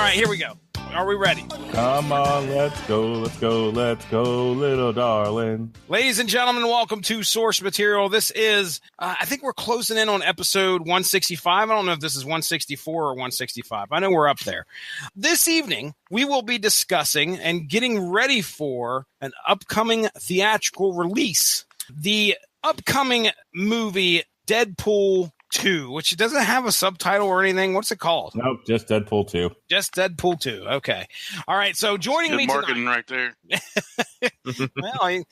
right, here we go. Are we ready? Come on, let's go, little darling. Ladies and gentlemen, welcome to Source Material. This is, I think we're closing in on episode 165. I don't know if this is 164 or 165. I know we're up there. This evening, we will be discussing and getting ready for an upcoming theatrical release. The upcoming movie Deadpool 2, which doesn't have a subtitle or anything. What's it called? Nope, just Deadpool 2. Just Deadpool 2. Okay. All right. So joining me marketing tonight, right there. well,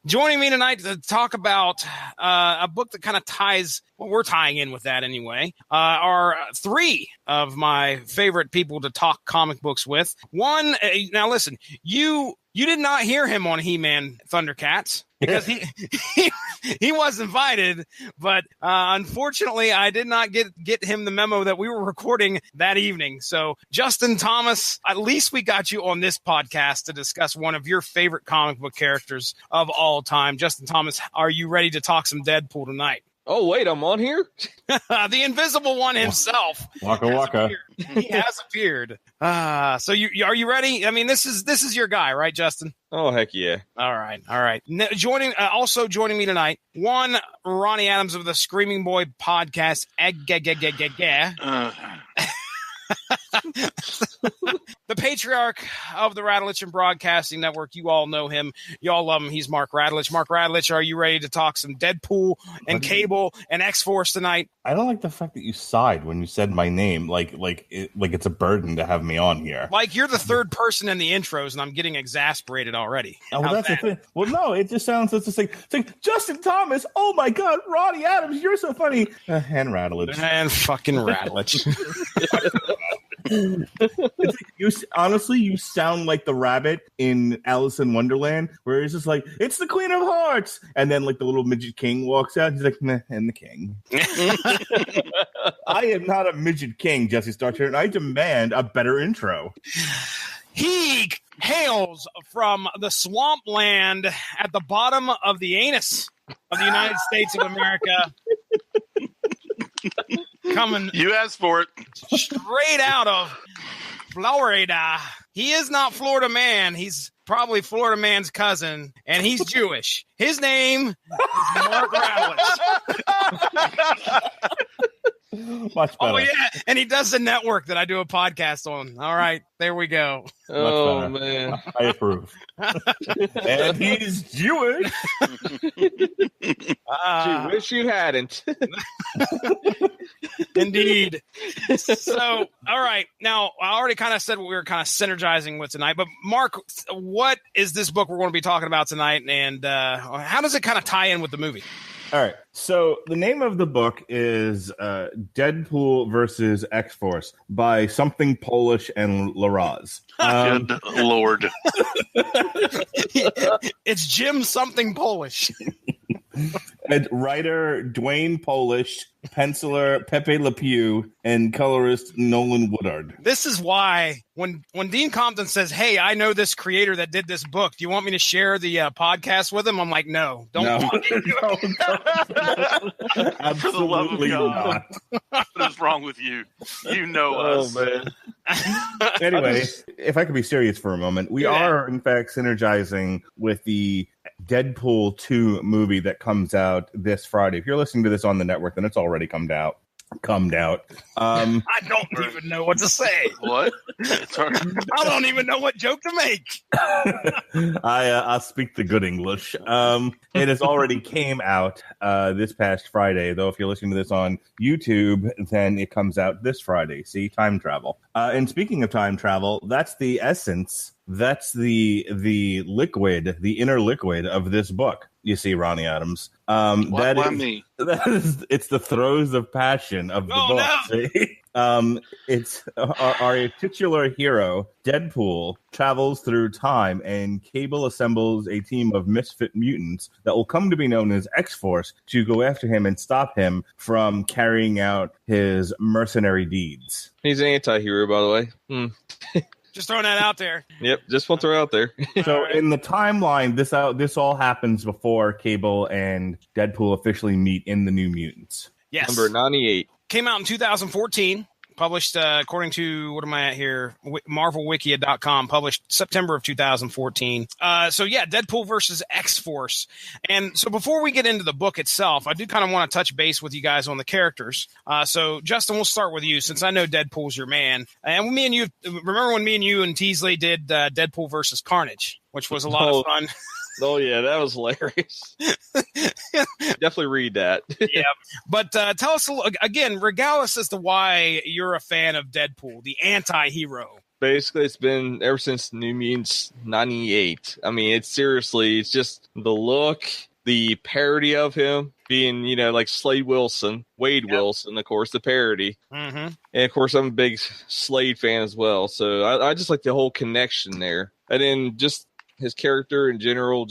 joining me tonight to talk about a book that kind of ties, well, we're tying in with that anyway, are three of my favorite people to talk comic books with. One, now listen, you did not hear him on He-Man Thundercats because he was invited, but unfortunately I did not get him the memo that we were recording that evening. So Justin Thomas, at least we got you on this podcast to discuss one of your favorite comic book characters of all time. Justin Thomas, are you ready to talk some Deadpool tonight? Oh, wait, I'm on here? The Invisible One himself. Waka waka. He has appeared. So are you ready? I mean, this is your guy, right, Justin? Oh, heck yeah. All right. Also joining me tonight, one, Ronnie Adams of the Screaming Boy podcast. The patriarch of the Radulich Broadcasting Network. You all know him. You all love him. He's Mark Radulich. Mark Radulich, are you ready to talk some Deadpool and Cable and X-Force tonight? I don't like the fact that you sighed when you said my name, like it's a burden to have me on here. Like you're the third person in the intros, and I'm getting exasperated already. Oh, well, that's the thing. Well, no, it just sounds. It's just like Justin Thomas. Oh my God, Ronnie Adams, you're so funny. And Radulich. And fucking Radulich. Honestly, you sound like the rabbit in Alice in Wonderland, where he's just like, "It's the Queen of Hearts," and then like the little midget king walks out. He's like, "Nah," and the king. I am not a midget king, Jesse Starcher, and I demand a better intro. He hails from the swampland at the bottom of the anus of the United States of America. Coming, you asked for it. Straight out of Florida. He is not Florida man. He's probably Florida man's cousin, and he's Jewish. His name is Mark Radulich. Much better. Oh yeah, and he does the network that I do a podcast on. All right, there we go. Oh man, I approve. And he's Jewish. Wish you hadn't. Indeed. So, all right. Now, I already kind of said what we were kind of synergizing with tonight, but Mark, what is this book we're going to be talking about tonight, and how does it kind of tie in with the movie? All right. So the name of the book is Deadpool versus X-Force by something Polish and Laraz. Good Lord. It's Jim something Polish. And writer Dwayne Polish, penciler Pepe Le Pew, and colorist Nolan Woodard. This is why when Dean Compton says, "Hey, I know this creator that did this book. Do you want me to share the podcast with him?" I'm like, "No, don't." For the love of God. What is wrong with you? You know us. Oh man. Anyway, if I could be serious for a moment, we are in fact synergizing with the Deadpool 2 movie that comes out this Friday. If you're listening to this on the network, then it's already come out. I don't even know what to say. What? I don't even know what joke to make. I'll speak the good English. It has already came out this past Friday, though if you're listening to this on YouTube, then it comes out this Friday. See, time travel. And speaking of time travel, that's the essence. That's the liquid, the inner liquid of this book. You see, Ronnie Adams. Why me? It's the throes of passion of the book. No. It's our titular hero, Deadpool, travels through time, and Cable assembles a team of misfit mutants that will come to be known as X-Force to go after him and stop him from carrying out his mercenary deeds. He's an anti-hero, by the way. Just throwing that out there. Yep, just want to throw out there. So in the timeline, this all happens before Cable and Deadpool officially meet in the New Mutants. Yes. Number 98. Came out in 2014. Published, according to, what am I at here? MarvelWikia.com, published September of 2014. So yeah, Deadpool versus X-Force. And so before we get into the book itself, I do kind of want to touch base with you guys on the characters. So Justin, we'll start with you since I know Deadpool's your man. And me and you, remember when me and you and Teasley did Deadpool versus Carnage, which was a lot of fun. Oh yeah, that was hilarious. Definitely read that. Yeah, but tell us again, regale us as to why you're a fan of Deadpool, the anti-hero. Basically, it's been ever since New Mutants '98. I mean, it's just the look, the parody of him being, like Wade Wilson, of course, the parody. Mm-hmm. And of course, I'm a big Slade fan as well. So I just like the whole connection there. And then just his character in general,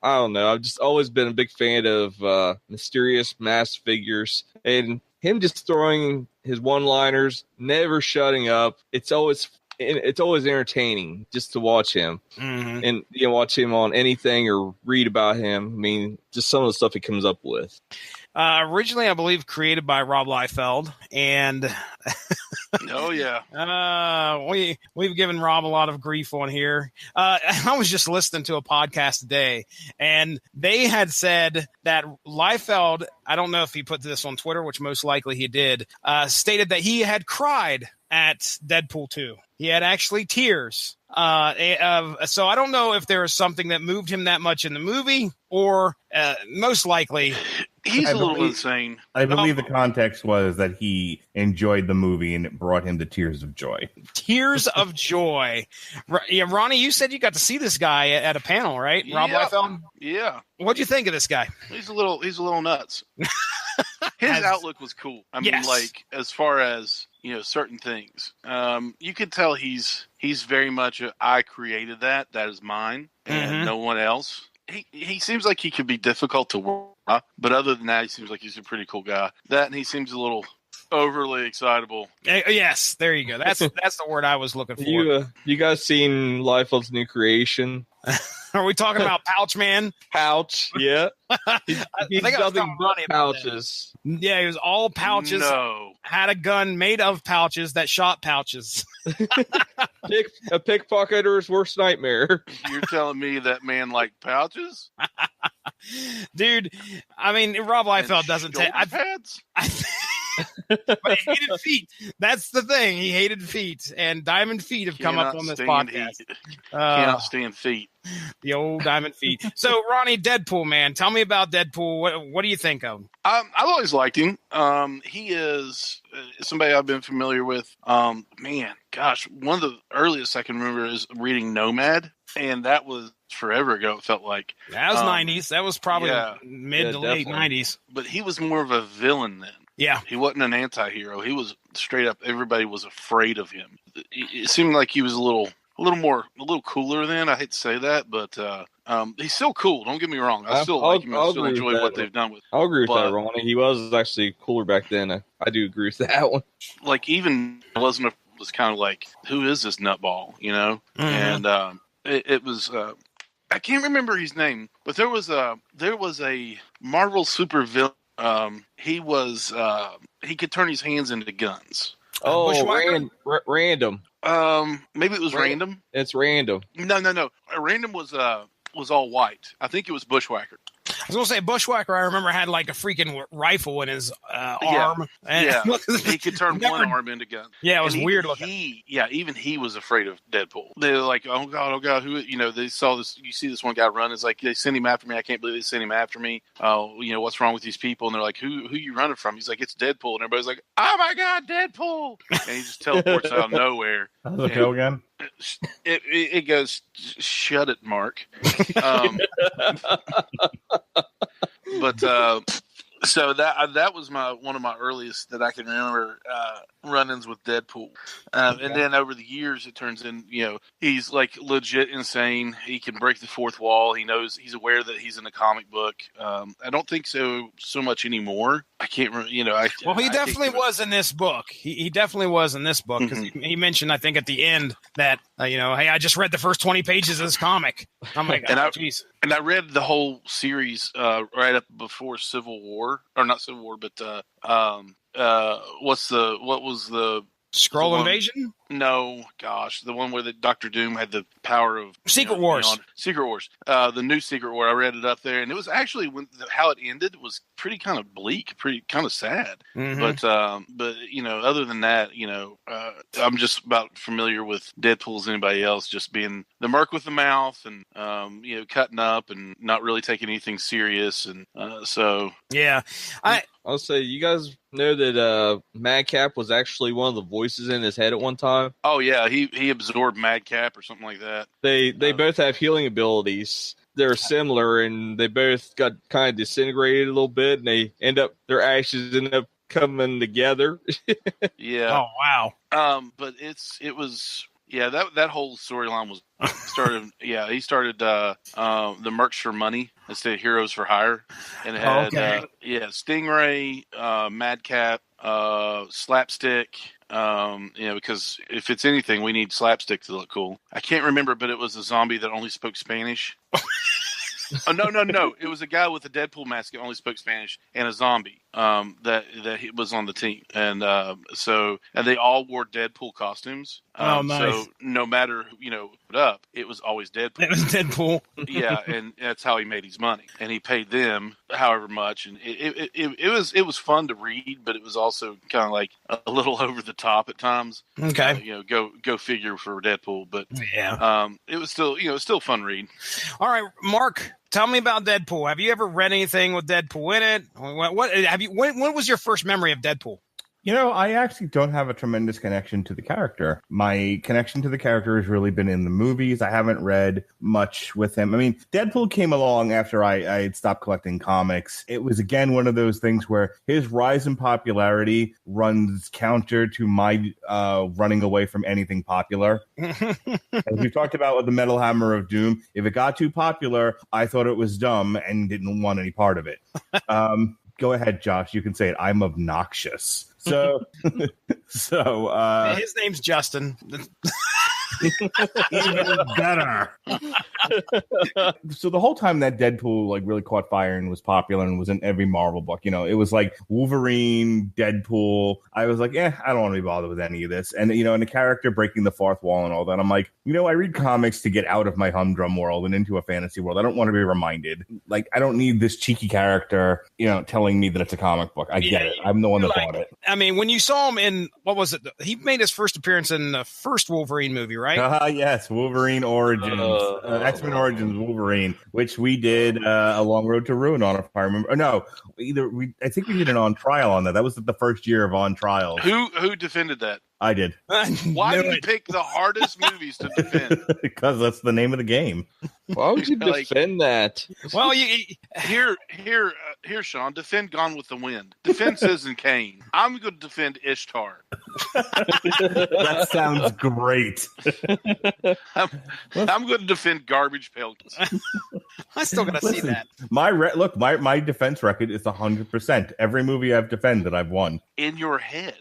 I don't know. I've just always been a big fan of mysterious masked figures, and him just throwing his one-liners, never shutting up. It's always entertaining just to watch him, and watch him on anything or read about him. I mean, just some of the stuff he comes up with. Originally, I believe, created by Rob Liefeld, and oh yeah, we've given Rob a lot of grief on here. I was just listening to a podcast today, and they had said that Liefeld, I don't know if he put this on Twitter, which most likely he did, stated that he had cried at Deadpool 2. He had actually tears. So I don't know if there was something that moved him that much in the movie, or most likely he's a little insane. I believe the context was that he enjoyed the movie and it brought him to tears of joy. Tears of joy. Yeah, Ronnie, you said you got to see this guy at a panel, right? Rob Liefeld? Yeah. What'd you think of this guy? He's a little nuts. His outlook was cool. I mean, like, as far as, certain things, you could tell he's very much I created that is mine and no one else. He seems like he could be difficult to work, but other than that, he seems like he's a pretty cool guy. That, and he seems a little overly excitable. Yes, there you go. That's the word I was looking for. You guys seen Liefeld's new creation? Are we talking about Pouch Man? Pouch, yeah. He's nothing but pouches. Yeah, he was all pouches. No. Had a gun made of pouches that shot pouches. A pickpocketer's worst nightmare. You're telling me that man liked pouches? Dude, I mean, Rob Liefeld doesn't take pads. But he hated feet. That's the thing. He hated feet, and diamond feet have come up on this podcast. Cannot stand feet. The old diamond feet. So, Ronnie, Deadpool, man, tell me about Deadpool. What do you think of him? I've always liked him. He is somebody I've been familiar with. Man, gosh, one of the earliest I can remember is reading Nomad, and that was forever ago. It felt like that was 90s. That was probably mid to late 90s. But he was more of a villain then. Yeah, he wasn't an anti-hero. He was straight up. Everybody was afraid of him. It seemed like he was a little cooler then. I hate to say that, but he's still cool. Don't get me wrong. I still like him. I still enjoy what they've done with him. I'll agree with that, Ronnie. He was actually cooler back then. I do agree with that one. Like, even was kind of like, who is this nutball? And it was. I can't remember his name, but there was a Marvel super villain. He could turn his hands into guns. Oh, random. Maybe it was random. It's random. No. Random was all white. I think it was Bushwhacker. I was gonna say Bushwhacker. I remember had like a freaking rifle in his arm. Yeah, he could turn one arm into gun. Yeah, it was weird looking. Even he was afraid of Deadpool. They were like, oh god, who? They saw this. You see this one guy run. It's like, they sent him after me. I can't believe they sent him after me. Oh, what's wrong with these people? And they're like, who you running from? He's like, it's Deadpool. And everybody's like, oh my god, Deadpool! And he just teleports out of nowhere. How's it go again? It goes, shut it, Mark. But so that was one of my earliest that I can remember run-ins with Deadpool. And then over the years, it turns in, he's like legit insane. He can break the fourth wall. He's aware that he's in a comic book. I don't think so much anymore. I can't remember, he definitely was in this book. He definitely was in this book, because he mentioned, I think, at the end that, hey, I just read the first 20 pages of this comic. I'm like, jeez. And I read the whole series right up before Civil War, or not Civil War, but what was the Skrull invasion? No, gosh, the one where the Doctor Doom had the power of Secret Wars. Secret Wars. The new Secret War. I read it up there, and it was actually how it ended was pretty kind of bleak, pretty kind of sad. Mm-hmm. But other than that, I'm just about familiar with Deadpool as anybody else, just being the Merc with the mouth, and cutting up and not really taking anything serious, and so yeah, I'll say, you guys know that Madcap was actually one of the voices in his head at one time? Oh, yeah, he absorbed Madcap or something like that. They both have healing abilities. They're similar, and they both got kind of disintegrated a little bit, and their ashes end up coming together. Yeah. Oh, wow. But it was... Yeah, that whole storyline was started. Yeah, he started the Mercs for Money instead of Heroes for Hire, and it had Stingray, Madcap, Slapstick. Because if it's anything, we need Slapstick to look cool. I can't remember, but it was a zombie that only spoke Spanish. Oh, no! It was a guy with a Deadpool mask that only spoke Spanish, and a zombie that he was on the team, and they all wore Deadpool costumes. Oh, nice! So no matter put up, it was always Deadpool. It was Deadpool. Yeah, and that's how he made his money, and he paid them however much, and it was fun to read, but it was also kind of like a little over the top at times. Okay, go figure for Deadpool, but yeah, it was still fun read. All right, Mark. Tell me about Deadpool. Have you ever read anything with Deadpool in it? What was your first memory of Deadpool? I actually don't have a tremendous connection to the character. My connection to the character has really been in the movies. I haven't read much with him. I mean, Deadpool came along after I had stopped collecting comics. It was, again, one of those things where his rise in popularity runs counter to my running away from anything popular. As we've talked about with the Metal Hammer of Doom, if it got too popular, I thought it was dumb and didn't want any part of it. Go ahead, Josh. You can say it. I'm obnoxious. So his name's Justin. Even better. So the whole time that Deadpool really caught fire and was popular and was in every Marvel book, it was like Wolverine, Deadpool. I was like, I don't want to be bothered with any of this. And and the character breaking the fourth wall and all that. I'm like, I read comics to get out of my humdrum world and into a fantasy world. I don't want to be reminded. Like, I don't need this cheeky character, telling me that it's a comic book. I get it. I'm the one that bought it. I mean, when you saw him in, what was it? He made his first appearance in the first Wolverine movie, right? Yes, Wolverine Origins, X-Men Origins Wolverine, which we did a Long Road to Ruin on, if I remember. No, I think we did an On Trial on that. That was the first year of On Trials. Who defended that? I did. Why did you pick the hardest movies to defend? Because that's the name of the game. Why would you defend that? Well, here, Sean, defend Gone with the Wind. Defend Citizen Kane. I'm going to defend Ishtar. That sounds great. I'm going to defend Garbage Pails. I still got to see that. My defense record is 100%. Every movie I've defended, I've won. In your head.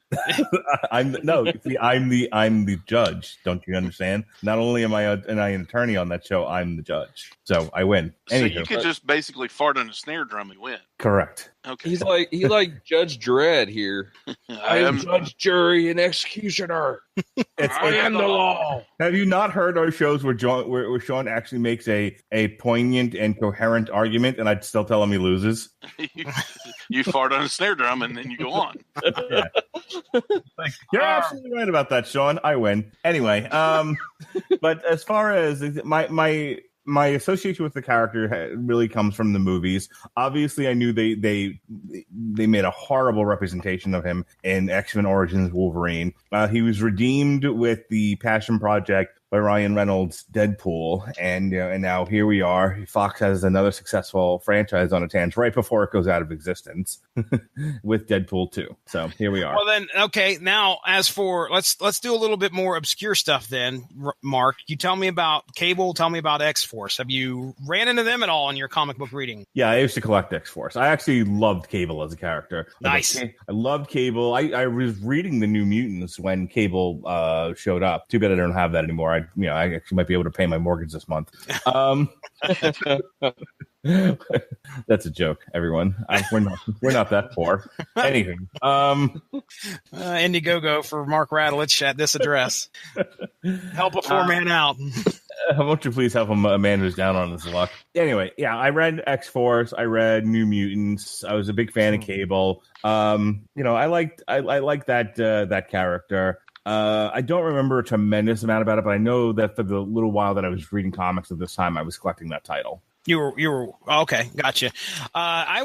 I'm the judge. Don't you understand? Not only am I an attorney on that show, I'm the judge. So I win. So you could just basically fart on a snare drum and win. Correct. Okay. He's like Judge Dredd here. I am judge, jury, and executioner. I am the law. Have you not heard our shows where Sean actually makes a poignant and coherent argument, and I'd still tell him he loses? You fart on a snare drum, and then you go on. Yeah. You're absolutely right about that, Sean. I win. Anyway, but as far as my association with the character really comes from the movies. Obviously, I knew they made a horrible representation of him in X-Men Origins Wolverine. He was redeemed with the Passion Project by Ryan Reynolds' Deadpool, and now here we are. Fox has another successful franchise on its hands right before it goes out of existence with Deadpool 2. So here we are. Well, then, okay. Now, as for let's do a little bit more obscure stuff. Then, Mark, you tell me about Cable. Tell me about X-Force. Have you ran into them at all in your comic book reading? Yeah, I used to collect X-Force. I actually loved Cable as a character. Nice. I loved Cable. I was reading the New Mutants when Cable showed up. Too bad I don't have that anymore. I actually might be able to pay my mortgage this month. That's a joke, everyone. We're not that poor. Anything. Indiegogo for Mark Radulich at this address. Help a poor man out. Won't you please help a man who's down on his luck? Anyway, yeah, I read X-Force. I read New Mutants. I was a big fan of Cable. I liked that character. I don't remember a tremendous amount about it, but I know that for the little while that I was reading comics at this time, I was collecting that title. You were okay. Gotcha. I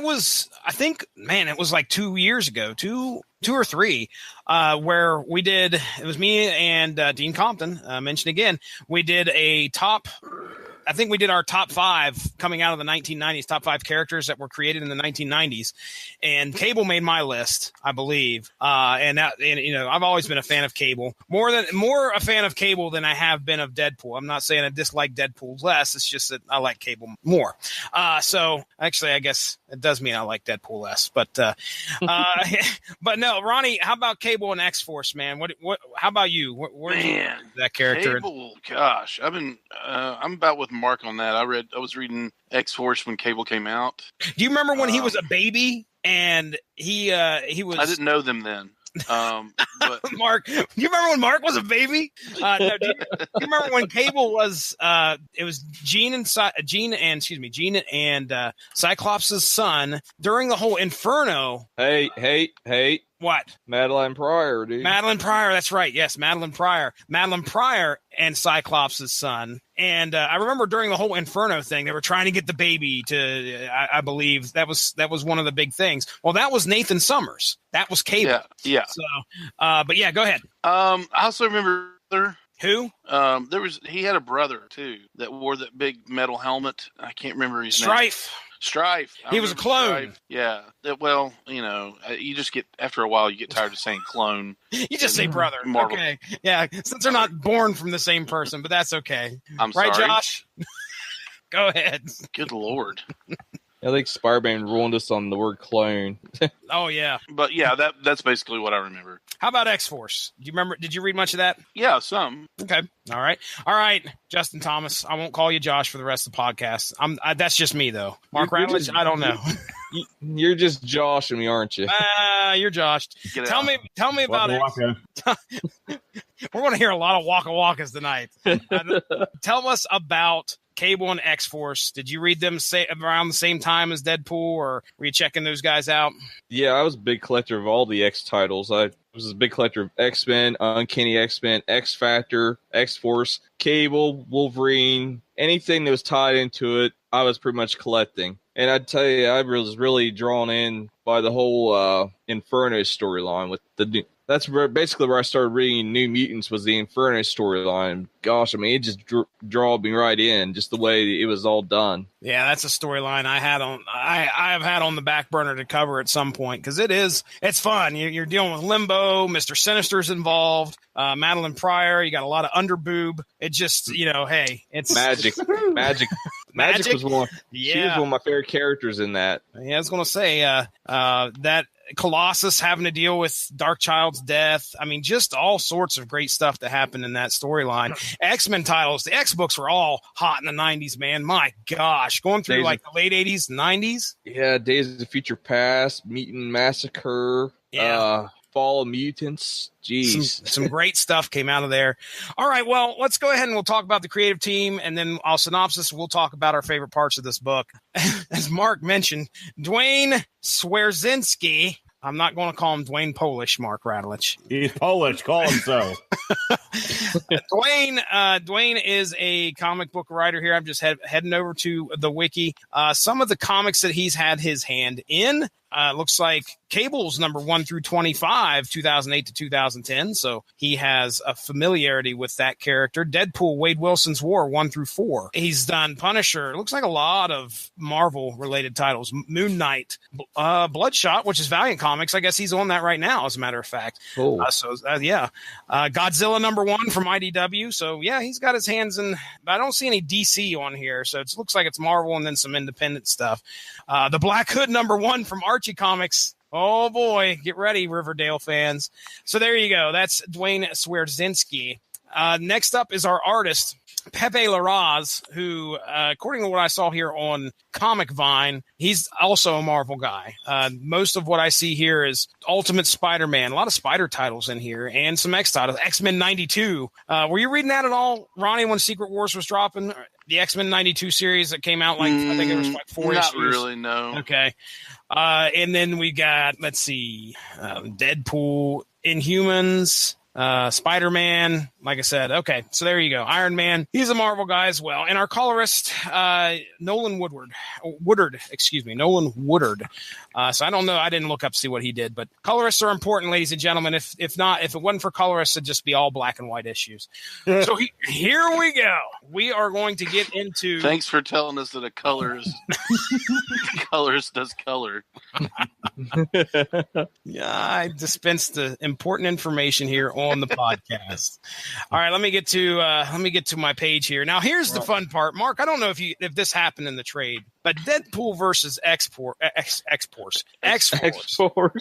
think, man, it was like 2 years ago, two or three, where we did. It was me and Dean Compton. Mentioned again, we did a top. I think we did our top 5 coming out of the 1990s, top 5 characters that were created in the 1990s, and Cable made my list, I believe. And I've always been a fan of Cable, more a fan of Cable than I have been of Deadpool. I'm not saying I dislike Deadpool less. It's just that I like Cable more. So actually, I guess it does mean I like Deadpool less. But but no, Ronnie, how about Cable and X-Force, man? What? How about you? Where that character? Cable, gosh, I'm about with Mark on that. I was reading X-Force when Cable came out. Do you remember when he was a baby and he was? I didn't know them then. But Mark, do you remember when Mark was a baby? No, do you remember when Cable was? It was Jean and Cyclops' son during the whole Inferno. Hey. What? Madeline Pryor, dude. Madeline Pryor, that's right. Yes, Madeline Pryor. Madeline Pryor and Cyclops' son. And I remember during the whole Inferno thing, they were trying to get the baby to, I believe, that was one of the big things. Well, that was Nathan Summers. That was Cable. Yeah. So, but yeah, go ahead. I also remember... Who? He had a brother, too, that wore that big metal helmet. I can't remember his name. Strife. He was a clone. Strife. Yeah. Well, you just get, after a while, you get tired of saying clone. You just say brother. Marvel. Okay. Yeah. Since they're not born from the same person, but that's okay. I'm sorry. Right, Josh? Go ahead. Good Lord. I think Spider-Man ruined us on the word clone. Oh, yeah. But yeah, that's basically what I remember. How about X-Force? Do you remember? Did you read much of that? Yeah, some. Okay. All right. Justin Thomas. I won't call you Josh for the rest of the podcast. That's just me, though. Mark Radulich, I don't know. You're just joshing me, aren't you? You're Josh. Tell me about it. We're going to hear a lot of Waka Wakas tonight. Tell us about Cable and X-Force. Did you read them around the same time as Deadpool, or were you checking those guys out? Yeah, I was a big collector of all the X titles. I was a big collector of X-Men, Uncanny X-Men, X-Factor, X-Force, Cable, Wolverine, anything that was tied into it, I was pretty much collecting. And I'd tell you, I was really drawn in by the whole Inferno storyline. That's basically where I started reading New Mutants, was the Inferno storyline. Gosh, I mean, it just drew me right in, just the way it was all done. Yeah, that's a storyline I have had on the back burner to cover at some point, because it's fun. You're dealing with Limbo, Mr. Sinister's involved, Madeline Pryor. You got a lot of underboob. It just, hey, it's magic. Magic was one. Yeah. She was one of my favorite characters in that. Yeah, I was going to say that Colossus having to deal with Darkchild's death. I mean, just all sorts of great stuff that happened in that storyline. X-Men titles, the X-books were all hot in the 90s, man. My gosh, going through the late 80s, 90s. Yeah, Days of the Future Past, Mutant Massacre, Fall of Mutants. Jeez. Some great stuff came out of there. All right, well, let's go ahead and we'll talk about the creative team, and then I'll synopsis. We'll talk about our favorite parts of this book. As Mark mentioned, Dwayne Swerzynski. I'm not going to call him Dwayne Polish, Mark Radulich. He's Polish. Call him so. Dwayne is a comic book writer here. I'm just heading over to the wiki. Some of the comics that he's had his hand in. Looks like Cable's number 1 through 25, 2008 to 2010. So he has a familiarity with that character. Deadpool, Wade Wilson's War, 1 through 4. He's done Punisher. Looks like a lot of Marvel related titles. Moon Knight, Bloodshot, which is Valiant Comics. I guess he's on that right now, as a matter of fact. Cool. Godzilla number 1 from IDW. So yeah, he's got his hands in. I don't see any DC on here. So it looks like it's Marvel and then some independent stuff. The Black Hood number 1 from Archie Comics. Oh boy, get ready, Riverdale fans. So there you go. That's Dwayne Swerzynski. Next up is our artist. Pepe Larraz, who, according to what I saw here on Comic Vine, he's also a Marvel guy. Most of what I see here is Ultimate Spider-Man, a lot of Spider titles in here, and some X titles. X-Men 92. Were you reading that at all, Ronnie, when Secret Wars was dropping? The X-Men 92 series that came out, I think it was 4 issues. Not really, no. Okay. And then we got, let's see, Deadpool, Inhumans, Spider-Man, like I said. Okay, so there you go. Iron Man, he's a Marvel guy as well. And our colorist, Nolan Woodard. So I don't know. I didn't look up to see what he did, but colorists are important, ladies and gentlemen. If it wasn't for colorists, it'd just be all black and white issues. So here we go. We are going to get into. Thanks for telling us that a colorist does color. Yeah, I dispensed the important information here on the podcast. All right, let me get to my page here. Now, here's the fun part, Mark. I don't know if this happened in the trade, but Deadpool versus X-Force. Deadpool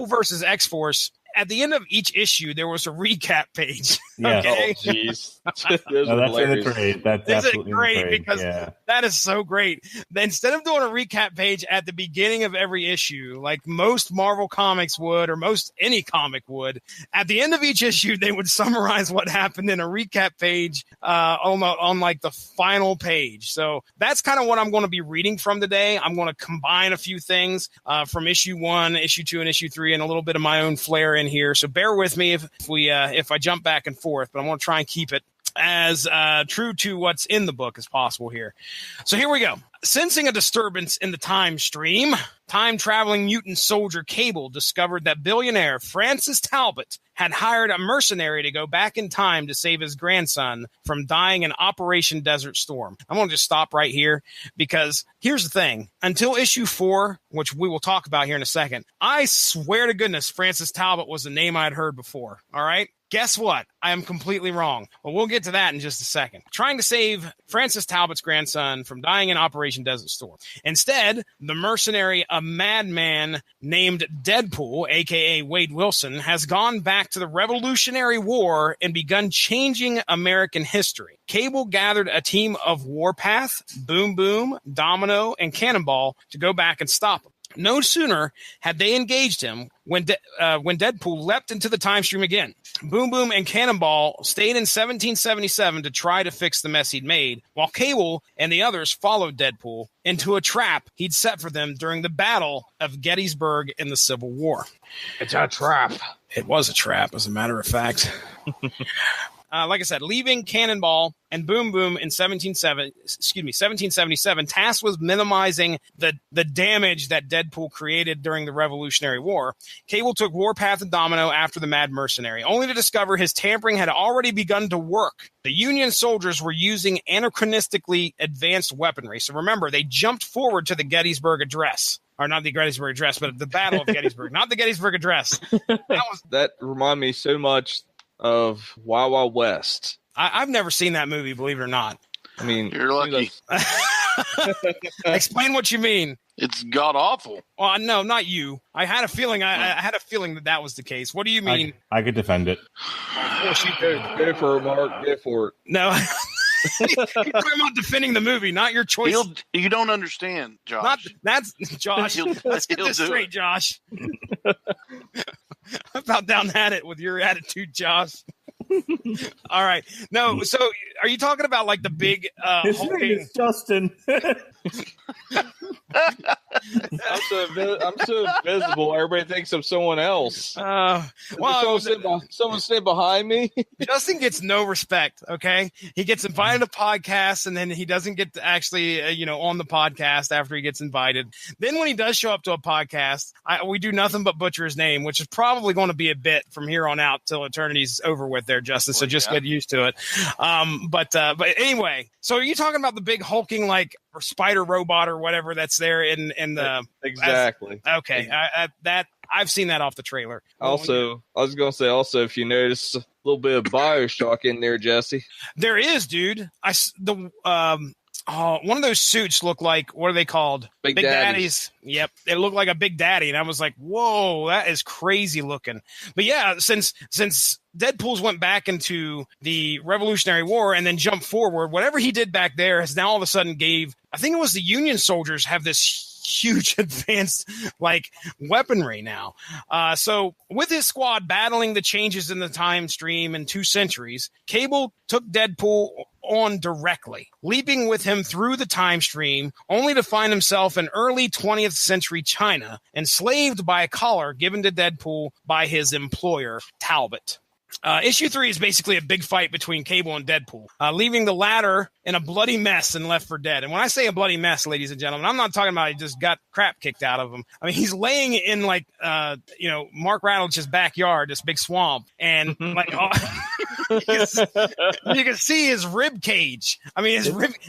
versus X-Force. At the end of each issue, there was a recap page. Yeah. Okay? Oh, jeez. That's in the trade. That's absolutely great in the trade. because that is so great. Instead of doing a recap page at the beginning of every issue, like most Marvel comics would, or most any comic would, at the end of each issue, they would summarize what happened in a recap page on like the final page. So that's kind of what I'm going to be reading from today. I'm going to combine a few things from issue 1, issue 2, and issue 3, and a little bit of my own flair in here. So bear with me if I jump back and forth, but I'm going to try and keep it as true to what's in the book as possible here. So here we go. Sensing a disturbance in the time stream, time-traveling mutant soldier Cable discovered that billionaire Francis Talbot had hired a mercenary to go back in time to save his grandson from dying in Operation Desert Storm. I'm going to just stop right here because here's the thing. Until issue 4, which we will talk about here in a second, I swear to goodness Francis Talbot was a name I'd heard before. All right? Guess what? I am completely wrong. Well, we'll get to that in just a second. Trying to save Francis Talbot's grandson from dying in Operation Desert Storm. Instead, the mercenary, a madman named Deadpool, a.k.a. Wade Wilson, has gone back to the Revolutionary War and begun changing American history. Cable gathered a team of Warpath, Boom Boom, Domino, and Cannonball to go back and stop him. No sooner had they engaged him when Deadpool leapt into the time stream again. Boom Boom and Cannonball stayed in 1777 to try to fix the mess he'd made, while Cable and the others followed Deadpool into a trap he'd set for them during the Battle of Gettysburg in the Civil War. It's a trap. It was a trap, as a matter of fact. Like I said, leaving Cannonball and Boom Boom in 1777, tasked with minimizing the damage that Deadpool created during the Revolutionary War. Cable took Warpath and Domino after the Mad Mercenary, only to discover his tampering had already begun to work. The Union soldiers were using anachronistically advanced weaponry. So remember, they jumped forward to the Gettysburg Address. Or not the Gettysburg Address, but the Battle of Gettysburg. Not the Gettysburg Address. That reminded me so much of Wild Wild West. I've never seen that movie, believe it or not. I mean, you're lucky. Explain what you mean. It's god awful. Well, no, not you. I had a feeling. I had a feeling that was the case. What do you mean? I could defend it. Of course you could. Go for it, Mark. Go for it. No. You're talking about defending the movie, not your choice. You don't understand, Josh. That's Josh. Let's get this straight, Josh. I about down at it with your attitude, Josh. All right. No, so are you talking about like the big His name is Justin. I'm so visible. Everybody thinks I'm someone else. Someone stand behind me. Justin gets no respect. Okay, he gets invited to podcasts, and then he doesn't get to actually, on the podcast after he gets invited. Then when he does show up to a podcast, we do nothing but butcher his name, which is probably going to be a bit from here on out till eternity's over with there, Justin. So just get used to it. But anyway, so are you talking about the big hulking like spider robot or whatever that's there in the exactly? Okay, that I've seen that off the trailer. Also, I was going to say if you notice a little bit of BioShock in there, Jesse. There is, dude. one of those suits looked like, what are they called? Big Daddies. Yep. It looked like a Big Daddy. And I was like, whoa, that is crazy looking. But yeah, since Deadpool's went back into the Revolutionary War and then jumped forward, whatever he did back there has now all of a sudden I think it was the Union soldiers have this huge advanced weaponry now. So with his squad battling the changes in the time stream in 2 centuries, Cable took Deadpool on directly, leaping with him through the time stream, only to find himself in early 20th century China, enslaved by a collar given to Deadpool by his employer, Talbot. Issue 3 is basically a big fight between Cable and Deadpool, leaving the latter in a bloody mess and left for dead. And when I say a bloody mess, ladies and gentlemen, I'm not talking about he just got crap kicked out of him. I mean, he's laying in Mark Rattledge's backyard, this big swamp, and you can see his rib cage. I mean,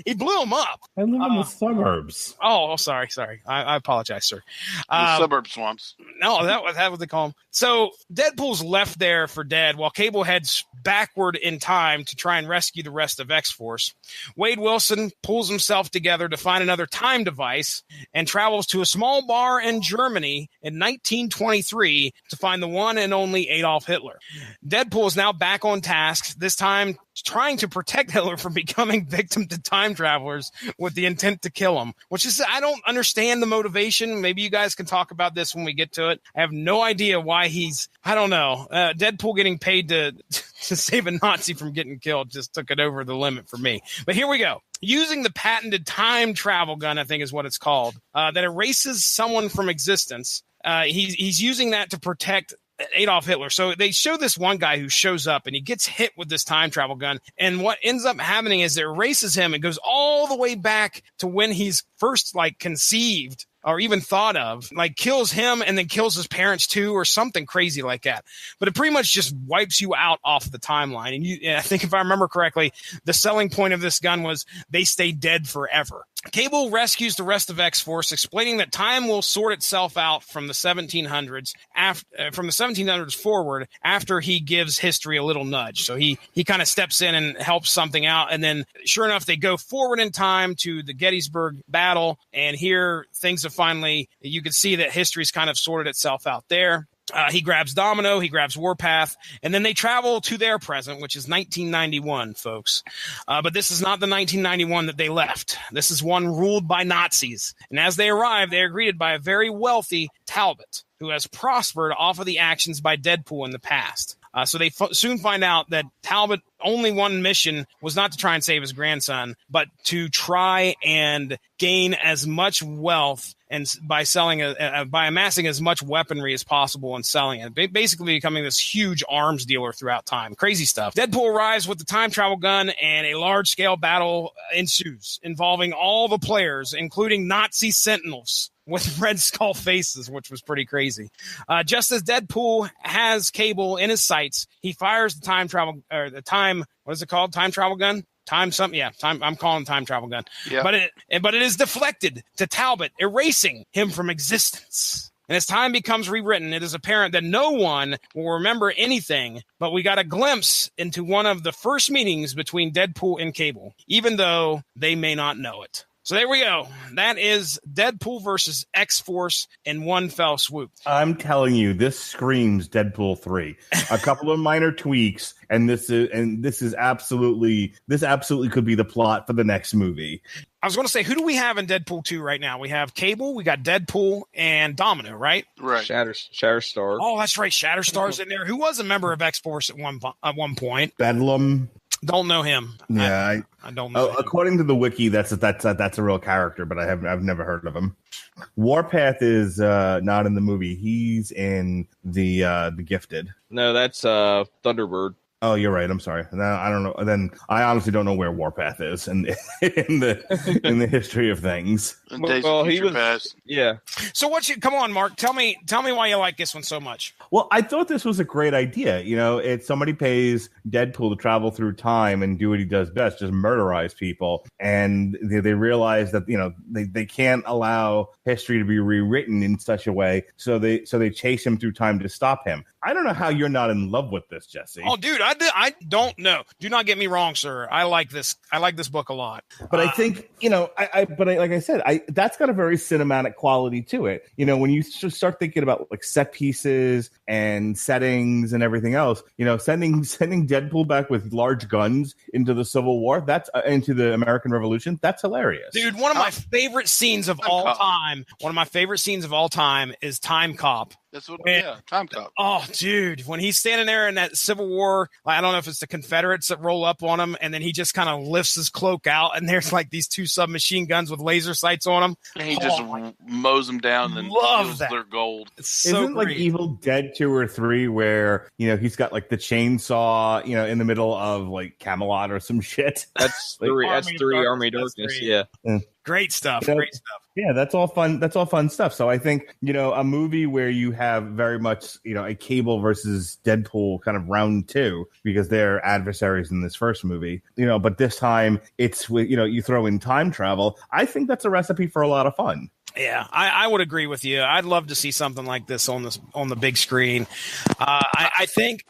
he blew him up. I live in the suburbs. Oh, sorry. I apologize, sir. The suburb swamps. No, that was what they call him. So Deadpool's left there for dead while Cable heads backward in time to try and rescue the rest of X-Force. Wade Wilson pulls himself together to find another time device and travels to a small bar in Germany in 1923 to find the one and only Adolf Hitler. Deadpool is now back on task, this time trying to protect Hitler from becoming victim to time travelers with the intent to kill him, which is, I don't understand the motivation. Maybe you guys can talk about this when we get to it. I have no idea why I don't know. Deadpool getting paid to save a Nazi from getting killed just took it over the limit for me. But here we go. Using the patented time travel gun, I think is what it's called, that erases someone from existence. He's using that to protect Adolf Hitler. So they show this one guy who shows up and he gets hit with this time travel gun. And what ends up happening is it erases him and goes all the way back to when he's first conceived or even thought of, kills him and then kills his parents too, or something crazy like that. But it pretty much just wipes you out off the timeline. And I think if I remember correctly, the selling point of this gun was they stay dead forever. Cable rescues the rest of X-Force, explaining that time will sort itself out from the 1700s forward after he gives history a little nudge. So he kind of steps in and helps something out. And then sure enough, they go forward in time to the Gettysburg battle. And here things have you can see that history's kind of sorted itself out there. He grabs Domino, he grabs Warpath, and then they travel to their present, which is 1991, folks. But this is not the 1991 that they left. This is one ruled by Nazis. And as they arrive, they are greeted by a very wealthy Talbot, who has prospered off of the actions by Deadpool in the past. So they soon find out that Talbot only one mission was not to try and save his grandson, but to try and gain as much wealth and by amassing as much weaponry as possible and selling it, basically becoming this huge arms dealer throughout time. Crazy stuff. Deadpool arrives with the time travel gun and a large-scale battle ensues involving all the players, including Nazi sentinels with red skull faces, which was pretty crazy. Just as Deadpool has Cable in his sights, he fires the time travel, or the time, what is it called? Time travel gun? I'm calling it time travel gun. Yeah. But it is deflected to Talbot, erasing him from existence. And as time becomes rewritten, it is apparent that no one will remember anything, but we got a glimpse into one of the first meetings between Deadpool and Cable, even though they may not know it. So there we go. That is Deadpool versus X-Force in one fell swoop. I'm telling you, this screams Deadpool 3. A couple of minor tweaks, and this absolutely could be the plot for the next movie. I was going to say, who do we have in Deadpool 2 right now? We have Cable, we got Deadpool, and Domino, right? Right. Shatterstar. Oh, that's right. Shatterstar's in there. Who was a member of X-Force at one point? Bedlam. Don't know him. Yeah, I don't know. According to the wiki, that's a real character, but I've never heard of him. Warpath is not in the movie. He's in the Gifted. No, that's Thunderbird. Oh, you're right. I'm sorry. Now I don't know. Then I honestly don't know where Warpath is in the history of things. Well, he was past. Yeah. So come on, Mark. Tell me why you like this one so much. Well, I thought this was a great idea. You know, it's somebody pays Deadpool to travel through time and do what he does best, just murderize people, and they realize that they can't allow history to be rewritten in such a way. So they chase him through time to stop him. I don't know how you're not in love with this, Jesse. Oh, dude, I I don't know. Do not get me wrong, sir. I like this book a lot. But I think, like I said, that's got a very cinematic quality to it. When you start thinking about like set pieces and settings and everything else, sending Deadpool back with large guns into the Civil War, that's into the American Revolution, that's hilarious. Dude, one of my favorite scenes of all time is Time Cop. That's what, Time Cop. Oh, dude, when he's standing there in that Civil War, I don't know if it's the Confederates that roll up on him, and then he just kind of lifts his cloak out, and there's like these 2 submachine guns with laser sights on them. And he just mows them down and steals their gold. Isn't like Evil Dead 2 or 3 where, he's got like the chainsaw, in the middle of like Camelot or some shit? That's 3. That's 3 Army of Darkness. Yeah. Great stuff. Great stuff. Yeah, that's all fun. That's all fun stuff. So I think, a movie where you have very much, a Cable versus Deadpool kind of round 2, because they're adversaries in this first movie, but this time it's with, you throw in time travel. I think that's a recipe for a lot of fun. Yeah, I would agree with you. I'd love to see something like this on the big screen. I think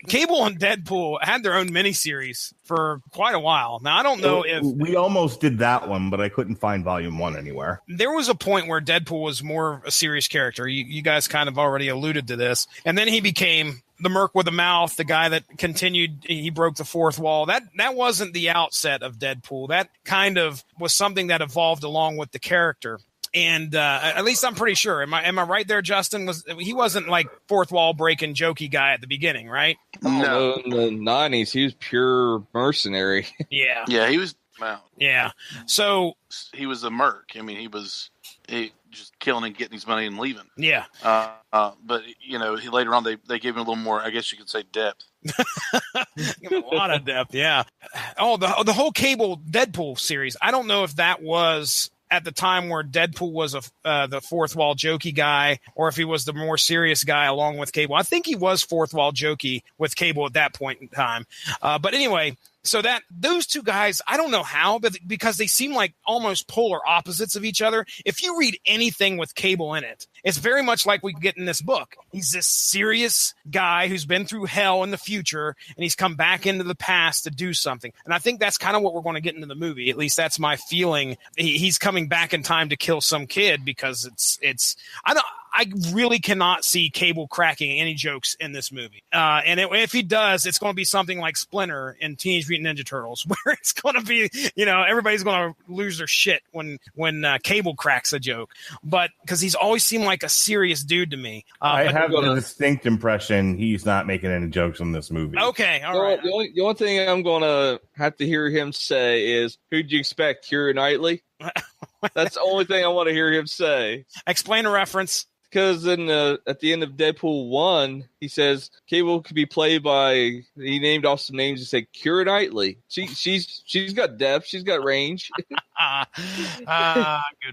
Cable and Deadpool had their own miniseries for quite a while. Now, I don't know if we almost did that one, but I couldn't find volume 1 anywhere. There was a point where Deadpool was more a serious character. You guys kind of already alluded to this, and then he became the Merc with a mouth, the guy that continued, he broke the fourth wall. That wasn't the outset of Deadpool. That kind of was something that evolved along with the character. And at least I'm pretty sure. Am I right there, Justin? He wasn't like fourth wall breaking jokey guy at the beginning, right? No, in the 90s, he was pure mercenary. Yeah. Yeah, he was. Wow. Yeah. So he was a merc. I mean, he just killing and getting his money and leaving. Yeah. But he later on they gave him a little more, I guess you could say, depth. Give him a lot of depth. Yeah. Oh, the whole Cable Deadpool series. I don't know if that was at the time where Deadpool was the fourth wall jokey guy, or if he was the more serious guy along with Cable. I think he was fourth wall jokey with Cable at that point in time. But anyway, so that those two guys, I don't know how, but because they seem like almost polar opposites of each other. If you read anything with Cable in it, it's very much like we get in this book. He's this serious guy who's been through hell in the future, and he's come back into the past to do something. And I think that's kind of what we're going to get into the movie. At least that's my feeling. He's coming back in time to kill some kid because I really cannot see Cable cracking any jokes in this movie. And if he does, it's going to be something like Splinter in Teenage Mutant Ninja Turtles, where it's going to be, everybody's going to lose their shit when Cable cracks a joke. But because he's always seemed like a serious dude to me. I have a distinct impression he's not making any jokes in this movie. Okay, all right. The only thing I'm going to have to hear him say is, who'd you expect, Keira Knightley? That's the only thing I want to hear him say. Explain a reference. Because at the end of Deadpool 1, he says Cable could be played by, he named off some names. He said Keira Knightley. She's got depth. She's got range.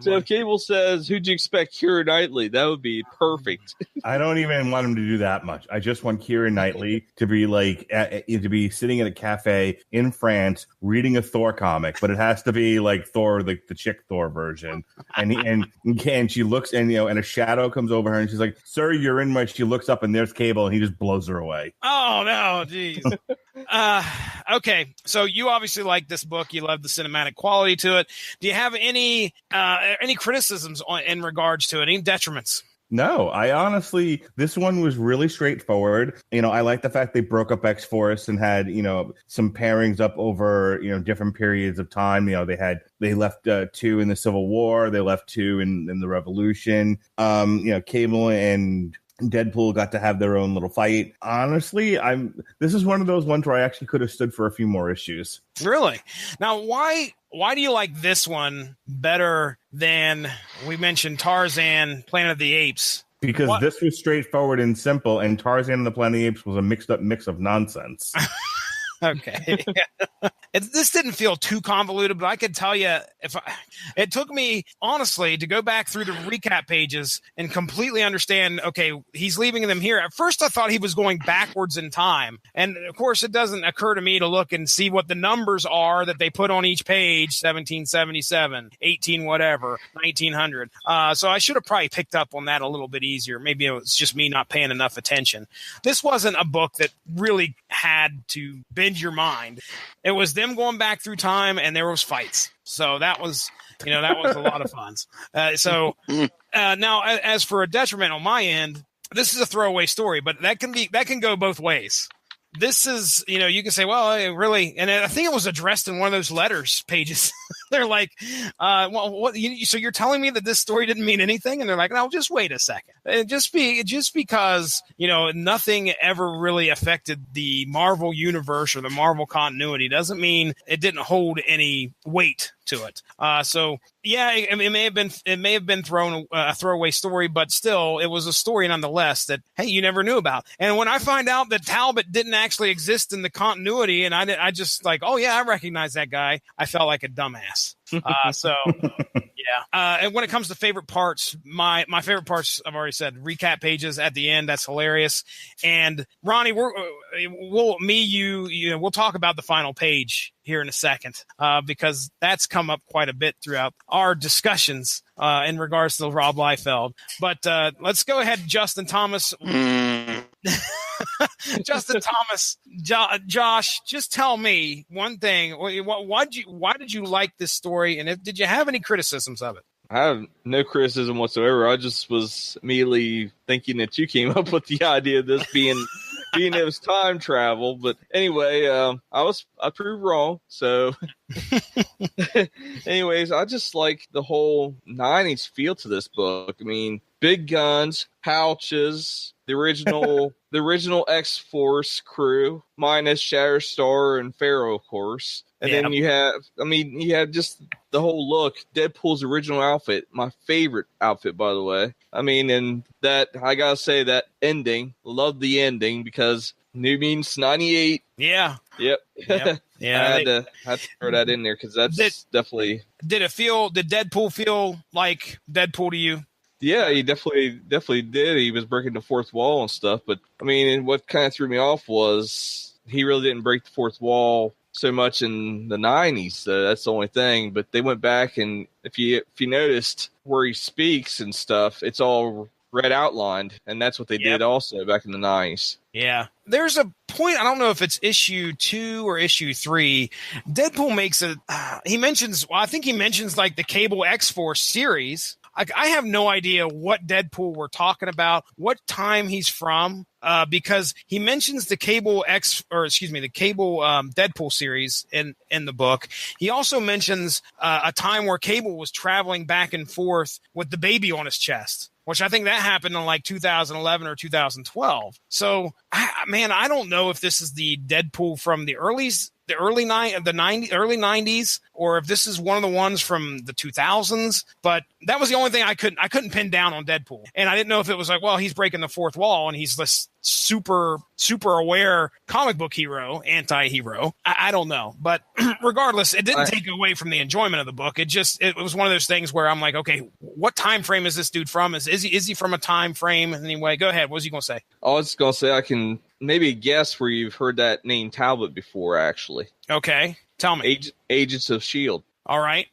So if Cable says, who'd you expect, Keira Knightley? That would be perfect. I don't even want him to do that much. I just want Keira Knightley to be to be sitting at a cafe in France reading a Thor comic, but it has to be like Thor, like the chick Thor version. And she looks, and a shadow comes over her, and she's like, "Sir, you're in my." She looks up, and there's Cable, and he just blows her away. Oh no, jeez. Okay, so you obviously like this book. You love the cinematic quality to it. Do you have any criticisms in regards to it? Any detriments? No, I honestly, this one was really straightforward. I like the fact they broke up X-Force and had, some pairings up over, different periods of time. They left 2 in the Civil War. They left 2 in the Revolution. Cable and Deadpool got to have their own little fight. Honestly, this is one of those ones where I actually could have stood for a few more issues. Really? Now, why do you like this one better than, we mentioned, Tarzan, Planet of the Apes? Because this was straightforward and simple, and Tarzan and the Planet of the Apes was a mixed up mix of nonsense. Okay. This didn't feel too convoluted, but I could tell you it took me, honestly, to go back through the recap pages and completely understand, okay, he's leaving them here. At first, I thought he was going backwards in time. And, of course, it doesn't occur to me to look and see what the numbers are that they put on each page, 1777, 18 whatever, 1900. So I should have probably picked up on that a little bit easier. Maybe it was just me not paying enough attention. This wasn't a book that really had to bend your mind. It was them going back through time, and there was fights. So that was a lot of fun. Now, as for a detriment on my end, this is a throwaway story, but that can go both ways. This is, you can say, well, it really, and I think it was addressed in one of those letters pages. They're like, well, what? So you're telling me that this story didn't mean anything? And they're like, no, just wait a second. Just because, nothing ever really affected the Marvel universe or the Marvel continuity doesn't mean it didn't hold any weight to it. So yeah, it may have been a throwaway story, but still, it was a story nonetheless that, hey, you never knew about. And when I find out that Talbot didn't actually exist in the continuity, and I just like, oh yeah, I recognize that guy, I felt like a dumbass. Yeah. And when it comes to favorite parts, my favorite parts, I've already said, recap pages at the end. That's hilarious. And Ronnie, we'll talk about the final page here in a second, because that's come up quite a bit throughout our discussions in regards to Rob Liefeld. But let's go ahead, Justin Thomas. Justin Thomas, Josh, just tell me one thing. Why did you like this story, and did you have any criticisms of it? I have no criticism whatsoever. I just was immediately thinking that you came up with the idea of this being it was time travel. But anyway, I proved wrong. So anyways, I just like the whole 90s feel to this book. I mean, big guns, pouches, the original X-Force crew, minus Shatterstar and Pharaoh, of course. And then you have just the whole look. Deadpool's original outfit, my favorite outfit, by the way. I mean, and that, I gotta say, that ending, love the ending, because New Mutants 98. Yeah. Yep. Yeah. I had to throw that in there, because that's definitely. Did Deadpool feel like Deadpool to you? Yeah, he definitely did. He was breaking the fourth wall and stuff. But I mean, and what kind of threw me off was he really didn't break the fourth wall so much in the 90s. So that's the only thing. But they went back, and if you noticed where he speaks and stuff, it's all red outlined, and that's what they did also back in the 90s. Yeah. There's a point, I don't know if it's issue 2 or issue 3. Deadpool makes he mentions like the Cable X-Force series. I have no idea what Deadpool we're talking about, what time he's from, because he mentions the Cable Deadpool series in the book. He also mentions a time where Cable was traveling back and forth with the baby on his chest, which I think that happened in like 2011 or 2012. So, I don't know if this is the Deadpool from the early 90s, or if this is one of the ones from the 2000s. But that was the only thing I couldn't pin down on Deadpool. And I didn't know if it was like, well, he's breaking the fourth wall and he's this super aware comic book hero, anti-hero. I don't know. But regardless, it didn't take away from the enjoyment of the book. It was one of those things where I'm like, okay, what time frame is this dude from? Is he from a time frame anyway? Go ahead. What was he going to say? I was going to say I can maybe guess where you've heard that name Talbot before, actually. Okay. Tell me. Agents of S.H.I.E.L.D. All right.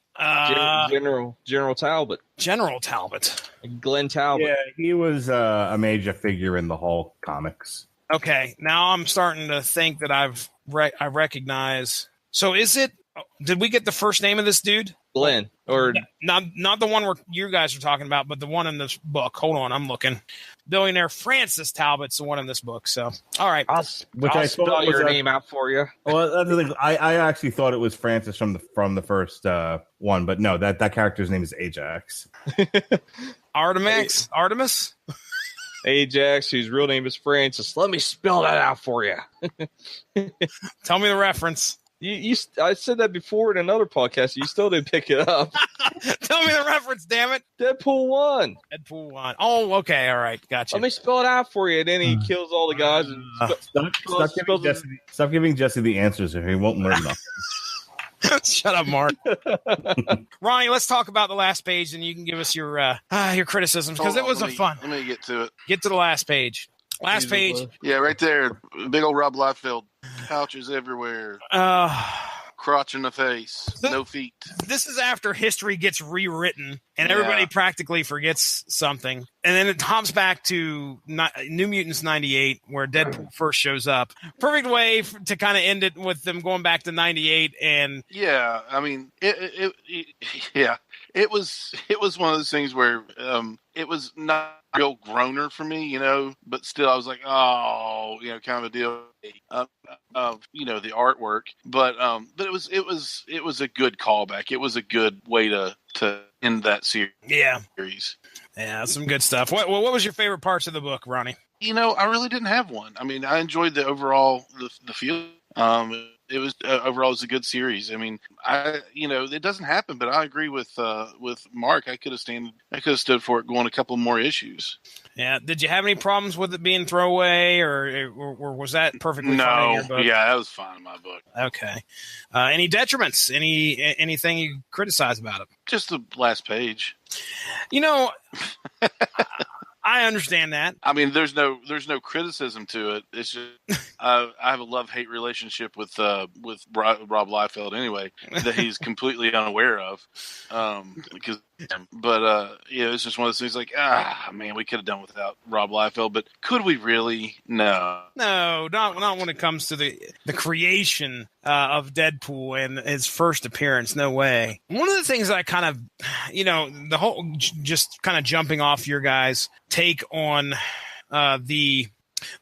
General Talbot. General Talbot. Glenn Talbot. Yeah, he was a major figure in the Hulk comics. Okay. Now I'm starting to think that I recognize. So did we get the first name of this dude? Glenn. Or not the one where you guys are talking about, but the one in this book. Hold on, I'm looking. Billionaire Francis Talbot's the one in this book. So, all right. I'll spell your name out for you. Well, that's the thing. I actually thought it was Francis from the first one, but no, that character's name is Ajax. Artemis? Ajax, whose real name is Francis. Let me spell that out for you. Tell me the reference. I said that before in another podcast. You still didn't pick it up. Tell me the reference, damn it. Deadpool 1. Deadpool 1. Oh, okay. All right. Gotcha. Let me spell it out for you. And then he kills all the guys. And Stop giving Jesse the answers or he won't learn nothing. Shut up, Mark. Ronnie, let's talk about the last page, and you can give us your criticisms because it was fun. Let me get to it. Get to the last page. Last page. Yeah, right there. Big old Rob Liefeld. Pouches everywhere. Crotch in the face. No feet. This is after history gets rewritten and everybody practically forgets something. And then it hops back to New Mutants 98 where Deadpool first shows up. Perfect way to kind of end it with them going back to 98. And yeah, I mean, it was one of those things where it was not a real groaner for me, you know, but still I was like, oh, you know, kind of a deal of the artwork, but it was a good callback. It was a good way to end that series. Yeah, some good stuff. What was your favorite parts of the book, Ronnie? You know, I really didn't have one. I mean, I enjoyed the overall the feel. It was overall it was a good series. I mean, it doesn't happen, but I agree with Mark. I could have stood for it going a couple more issues. Yeah. Did you have any problems with it being throwaway, or was that perfectly fine in your book? Yeah, that was fine in my book. Okay. Any detriments? Anything you criticize about it? Just the last page. You know. I understand that. I mean, there's no criticism to it. It's just I have a love-hate relationship with Rob Liefeld anyway that he's completely unaware of. It's just one of those things like, man, we could have done without Rob Liefeld, but could we really? No, not when it comes to the creation of Deadpool and his first appearance. No way. One of the things that I kind of, the whole just kind of jumping off your guys' take on the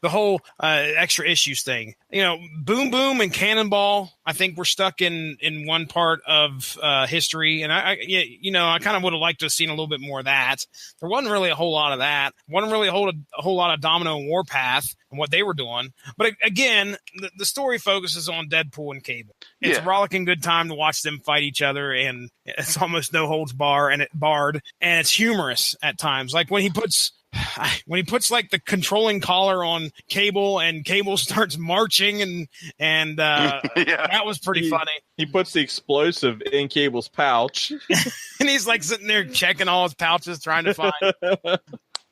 whole extra issues thing. Boom Boom and Cannonball, I think we're stuck in one part of history. And I kind of would have liked to have seen a little bit more of that. There wasn't really a whole lot of that. Wasn't really a whole lot of Domino and Warpath and what they were doing. But again, the story focuses on Deadpool and Cable. It's a rollicking good time to watch them fight each other, and it's almost no holds barred, and it's humorous at times. Like when he puts like the controlling collar on Cable and Cable starts marching and that was pretty funny. He puts the explosive in Cable's pouch. And he's like sitting there checking all his pouches trying to find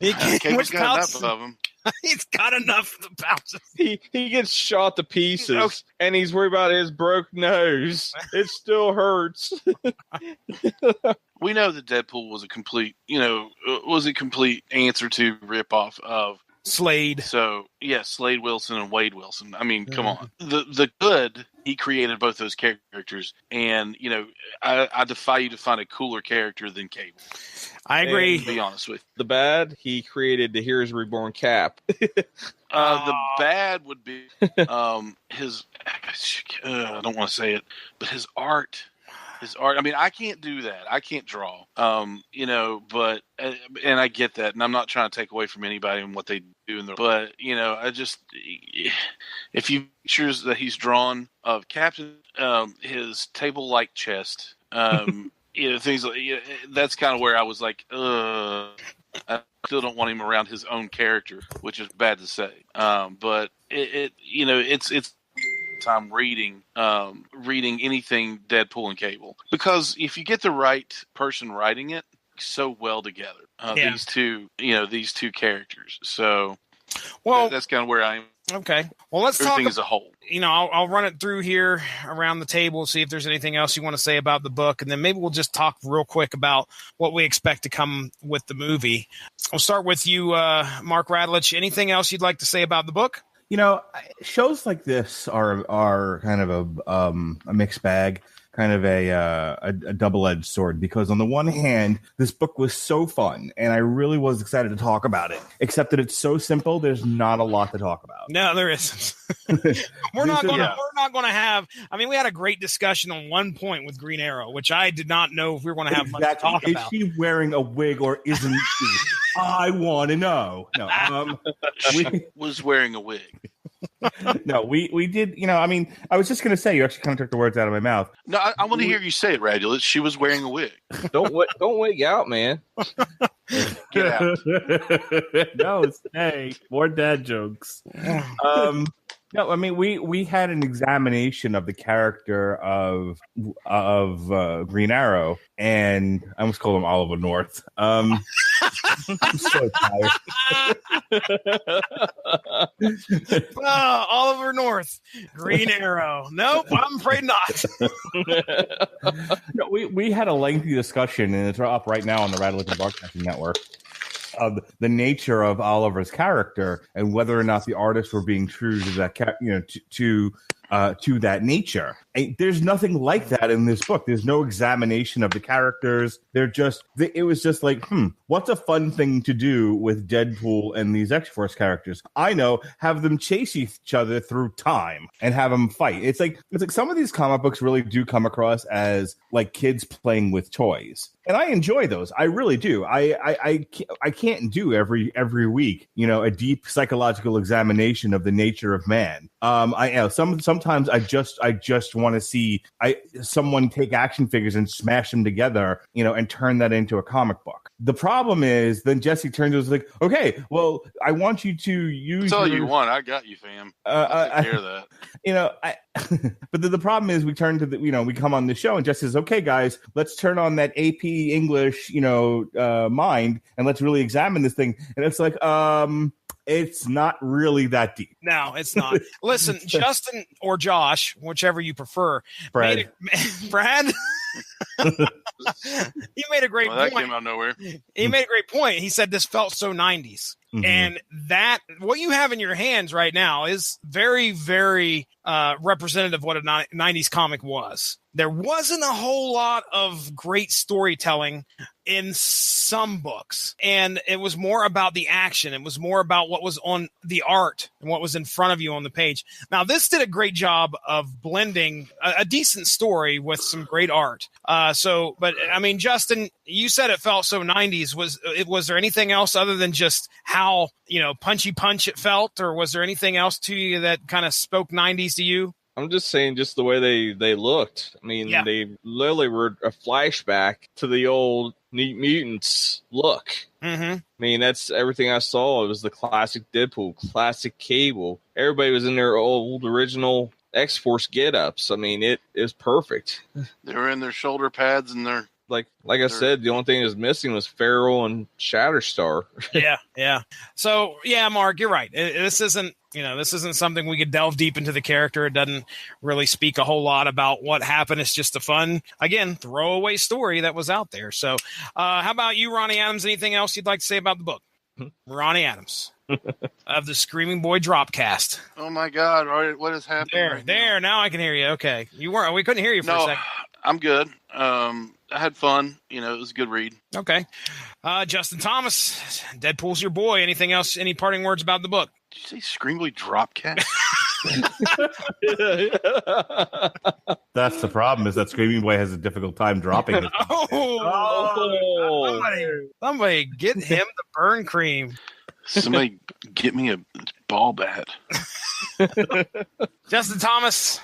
Cable's got enough of them. He's got enough of the pouches. He gets shot to pieces and he's worried about his broke nose. It still hurts. We know that Deadpool was a complete answer to ripoff of Slade. So, Slade Wilson and Wade Wilson. I mean, come on. The good, he created both those characters. And, I defy you to find a cooler character than Cable. I agree. To be honest with you. The bad, he created the Heroes Reborn Cap. The bad would be his, I don't want to say it, but his art. I mean, I can't do that. I can't draw. But and I get that, and I'm not trying to take away from anybody and what they do. But I just if you pictures that he's drawn of Captain, his table-like chest, things like that's kind of where I was like, I still don't want him around his own character, which is bad to say. But it's time reading anything Deadpool and Cable, because if you get the right person writing it so well together, these two characters. So that's kind of where I am. Okay, well, let's everything talk as a whole. I'll run it through here around the table, see if there's anything else you want to say about the book, and then maybe we'll just talk real quick about what we expect to come with the movie. I'll start with you, Mark Radlich. Anything else you'd like to say about the book? Shows like this are kind of a mixed bag, kind of a double-edged sword, because on the one hand, this book was so fun, and I really was excited to talk about it, except that it's so simple, there's not a lot to talk about. No, there isn't. We're not going to have, I mean, we had a great discussion on one point with Green Arrow, which I did not know if we were going to have much to talk about. Is she wearing a wig or isn't she? I want to know. No, she was wearing a wig. No, we did. I mean, I was just going to say, you actually kind of took the words out of my mouth. No, I want to hear you say it, Radulus. She was wearing a wig. Don't wig out, man. Get out. No, stay. More dad jokes. No, I mean we had an examination of the character of Green Arrow, and I almost called him Oliver North. I'm so tired. Oliver North, Green Arrow. Nope, I'm afraid not. No, we had a lengthy discussion, and it's up right now on the Radicalism Broadcasting Network, of the nature of Oliver's character and whether or not the artists were being true to that, to that nature. There's nothing like that in this book. There's no examination of the characters. It was just like, what's a fun thing to do with Deadpool and these X-Force characters? I know, have them chase each other through time and have them fight. It's like some of these comic books really do come across as like kids playing with toys. And I enjoy those. I really do. I can't do every week, a deep psychological examination of the nature of man. Sometimes I just want to see someone take action figures and smash them together, and turn that into a comic book. The problem is then Jesse turns and was like, okay, well, I want you to use. That's all you want. I got you, fam. I take care of that. But the problem is we turn to we come on the show and Jesse says, okay, guys, let's turn on that AP English, mind, and let's really examine this thing. And it's like, it's not really that deep. No, it's not. Listen, Justin or Josh, whichever you prefer. Brad. Brad? He made a great point. That came out of nowhere. He made a great point. He said this felt so 90s. Mm-hmm. And that, what you have in your hands right now is very, very representative of what a 90s comic was. There wasn't a whole lot of great storytelling in some books, and it was more about the action. It was more about what was on the art and what was in front of you on the page. Now, this did a great job of blending a decent story with some great art. But I mean, Justin, you said it felt so 90s. Was there anything else other than just how, punchy punch it felt, or was there anything else to you that kind of spoke 90s to you? I'm just saying, just the way they looked. I mean, They literally were a flashback to the old mutants look. Mm-hmm. I mean, that's everything I saw. It was the classic Deadpool, classic Cable. Everybody was in their old original X-Force get-ups. I mean, it is perfect. They were in their shoulder pads and their... Like I said, the only thing that was missing was Feral and Shatterstar. Yeah. So, Mark, you're right. This isn't something we could delve deep into the character. It doesn't really speak a whole lot about what happened. It's just a fun, again, throwaway story that was out there. So, how about you, Ronnie Adams? Anything else you'd like to say about the book? Ronnie Adams of the Screaming Boy Dropcast. Oh my God! What is happening? There. Now I can hear you. Okay, we couldn't hear you for a second. I'm good. I had fun. It was a good read. Okay. Justin Thomas, Deadpool's your boy. Anything else? Any parting words about the book? Did you say Scream Boy Dropcast? That's the problem, is that Screaming Boy has a difficult time dropping it. Somebody get him the burn cream. Somebody get me a ball bat. Justin Thomas.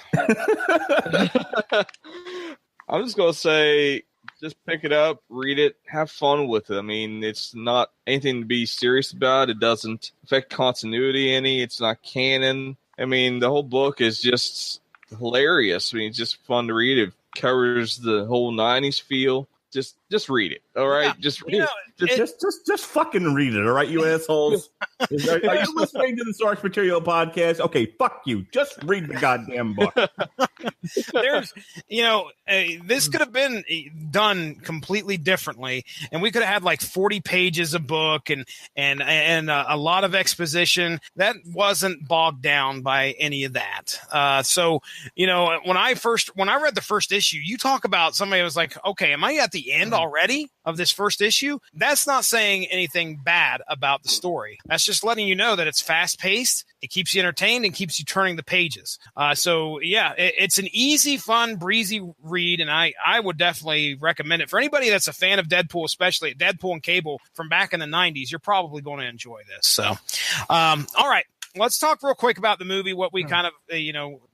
I'm just going to say, just pick it up, read it, have fun with it. I mean, it's not anything to be serious about. It doesn't affect continuity any. It's not canon. I mean, the whole book is just hilarious. I mean, it's just fun to read. It covers the whole 90s feel. Just read it, all right? Yeah, just read it. Just fucking read it, all right, you assholes? Are you listening to the Source Material podcast? Okay, fuck you. Just read the goddamn book. There's, this could have been done completely differently, and we could have had like 40 pages of book and a lot of exposition that wasn't bogged down by any of that. So, when I read the first issue, you talk about somebody was like, okay, am I at the end already of this first issue? That's not saying anything bad about the story. That's just letting you know that it's fast paced. It keeps you entertained and keeps you turning the pages. It's an easy, fun, breezy read, and I would definitely recommend it for anybody that's a fan of Deadpool, especially Deadpool and Cable from back in the 90s. You're probably going to enjoy this. So, all right. let's talk real quick about the movie. What we kind of,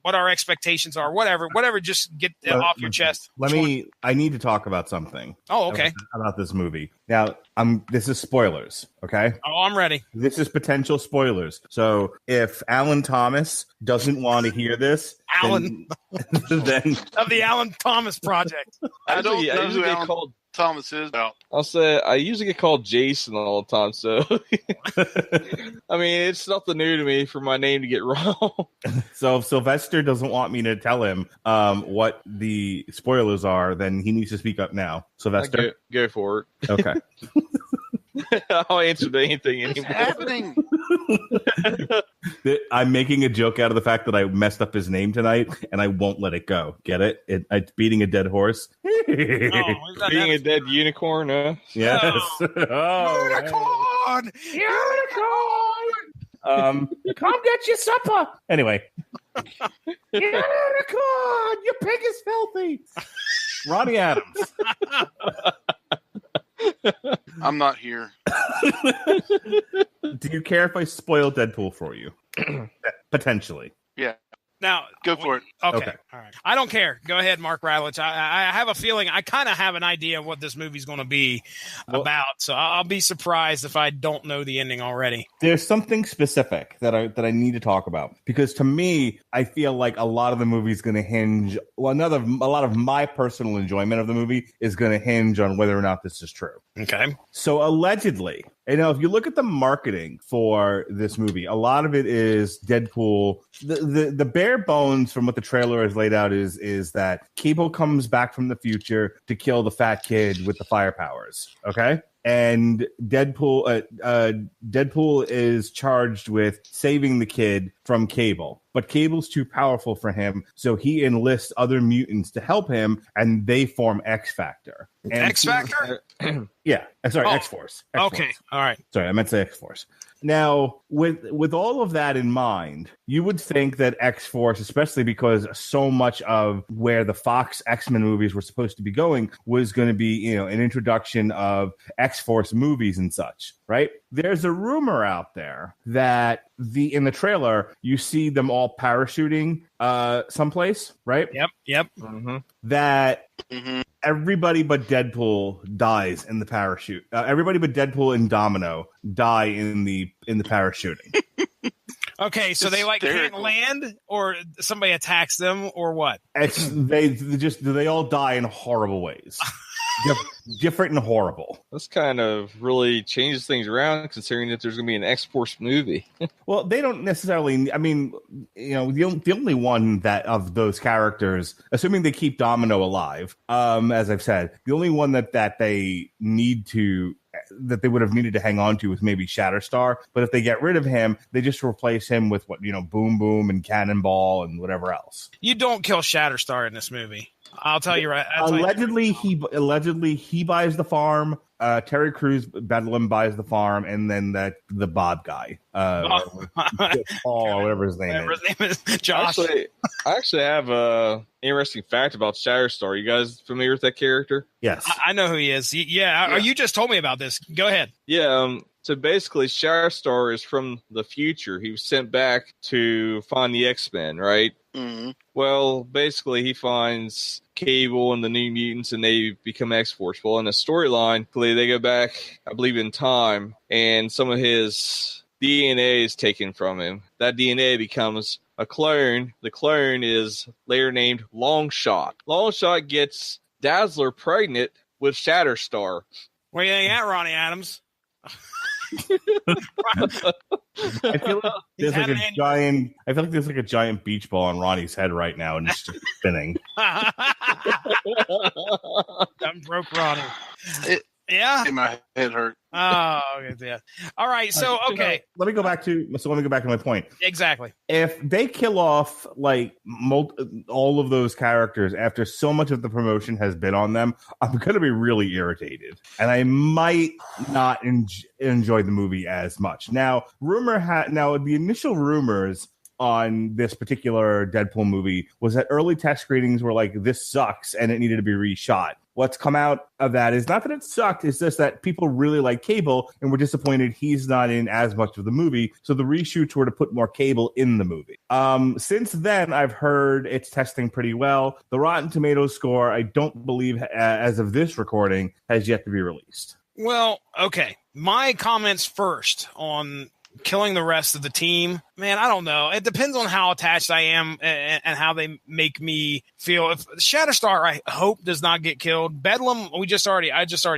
what our expectations are. Whatever. Just get off your chest. I need to talk about something. Oh, okay. About this movie. Now, this is spoilers. Okay. Oh, I'm ready. This is potential spoilers. So if Alan Thomas doesn't want to hear this, then of the Alan Thomas Project. I don't know who Alan Thomas is. I'll say I usually get called Jason all the time, so I mean it's nothing new to me for my name to get wrong. So if Sylvester doesn't want me to tell him what the spoilers are, then he needs to speak up now. Sylvester, go for it. Okay. I'll answer to anything anymore. What's happening? I'm making a joke out of the fact that I messed up his name tonight, and I won't let it go. Get it? It's beating a dead horse. Being a dead unicorn, Yes. Unicorn! Unicorn! Come get your supper. Anyway. Unicorn! Your pig is filthy. Ronnie Adams. I'm not here. Do you care if I spoil Deadpool for you? Potentially. Yeah. Now, go for it. Okay. All right. I don't care. Go ahead, Mark Radlich. I have a feeling I kind of have an idea of what this movie's going to be about. So I'll be surprised if I don't know the ending already. There's something specific that I need to talk about, because to me, I feel like a lot of the movie is going to hinge. Well, a lot of my personal enjoyment of the movie is going to hinge on whether or not this is true. Okay. So allegedly, if you look at the marketing for this movie, a lot of it is Deadpool. The bare bones from what the trailer has laid out is that Cable comes back from the future to kill the fat kid with the fire powers. Okay. And Deadpool is charged with saving the kid from Cable, but Cable's too powerful for him, so he enlists other mutants to help him, and they form X Factor. X Factor? Yeah, sorry, X-Force. Okay, all right. Sorry, I meant to say X-Force. Now, with all of that in mind, you would think that X-Force, especially because so much of where the Fox X-Men movies were supposed to be going was going to be, an introduction of X-Force movies and such, right? There's a rumor out there that in the trailer, you see them all parachuting someplace, right? Yep. Mm-hmm. That everybody but Deadpool dies in the parachute. Everybody but Deadpool and Domino die in the parachuting. Okay, so they can't land, or somebody attacks them, or what? They all die in horrible ways. Different and horrible. This kind of really changes things around, considering that there's going to be an X-Force movie. Well, they don't necessarily. I mean, the only one that of those characters, assuming they keep Domino alive, as I've said, the only one that they need to. That they would have needed to hang on to was maybe Shatterstar, but if they get rid of him, they just replace him with Boom Boom and Cannonball and whatever else. You don't kill Shatterstar in this movie. I'll tell you right. Allegedly, he buys the farm. Terry Crews Bedlam buys the farm, and then the Bob guy, Paul or whatever his name is. His name is Josh. I actually have a interesting fact about Shatterstar. You guys familiar with that character? Yes, I know who he is. Yeah, you just told me about this. Go ahead. Yeah. So basically, Shatterstar is from the future. He was sent back to find the X-Men, right? Mm-hmm. Well, basically, he finds Cable and the New Mutants, and they become X-Force. Well, in the storyline, they go back, I believe, in time, and some of his DNA is taken from him. That DNA becomes a clone. The clone is later named Longshot. Longshot gets Dazzler pregnant with Shatterstar. Where you think at, Ronnie Adams? I feel like there's like a giant beach ball on Ronnie's head right now, and it's just spinning. I'm broke, Ronnie. Yeah, my head hurt. Oh, yeah. All right. So, okay. Let me go back to my point. Exactly. If they kill off all of those characters after so much of the promotion has been on them, I'm going to be really irritated, and I might not enjoy the movie as much. Now, the initial rumors on this particular Deadpool movie was that early test screenings were like, this sucks and it needed to be reshot. what's come out of that is not that it sucked, it's just that people really like Cable and were disappointed he's not in as much of the movie. So the reshoots were to put more Cable in the movie. Since then, I've heard it's testing pretty well. The Rotten Tomatoes score, I don't believe, as of this recording, has yet to be released. Well, okay. My comments first on killing the rest of the team. Man, I don't know. It depends on how attached I am and how they make me feel. If Shatterstar, I hope, does not get killed. Bedlam, I just already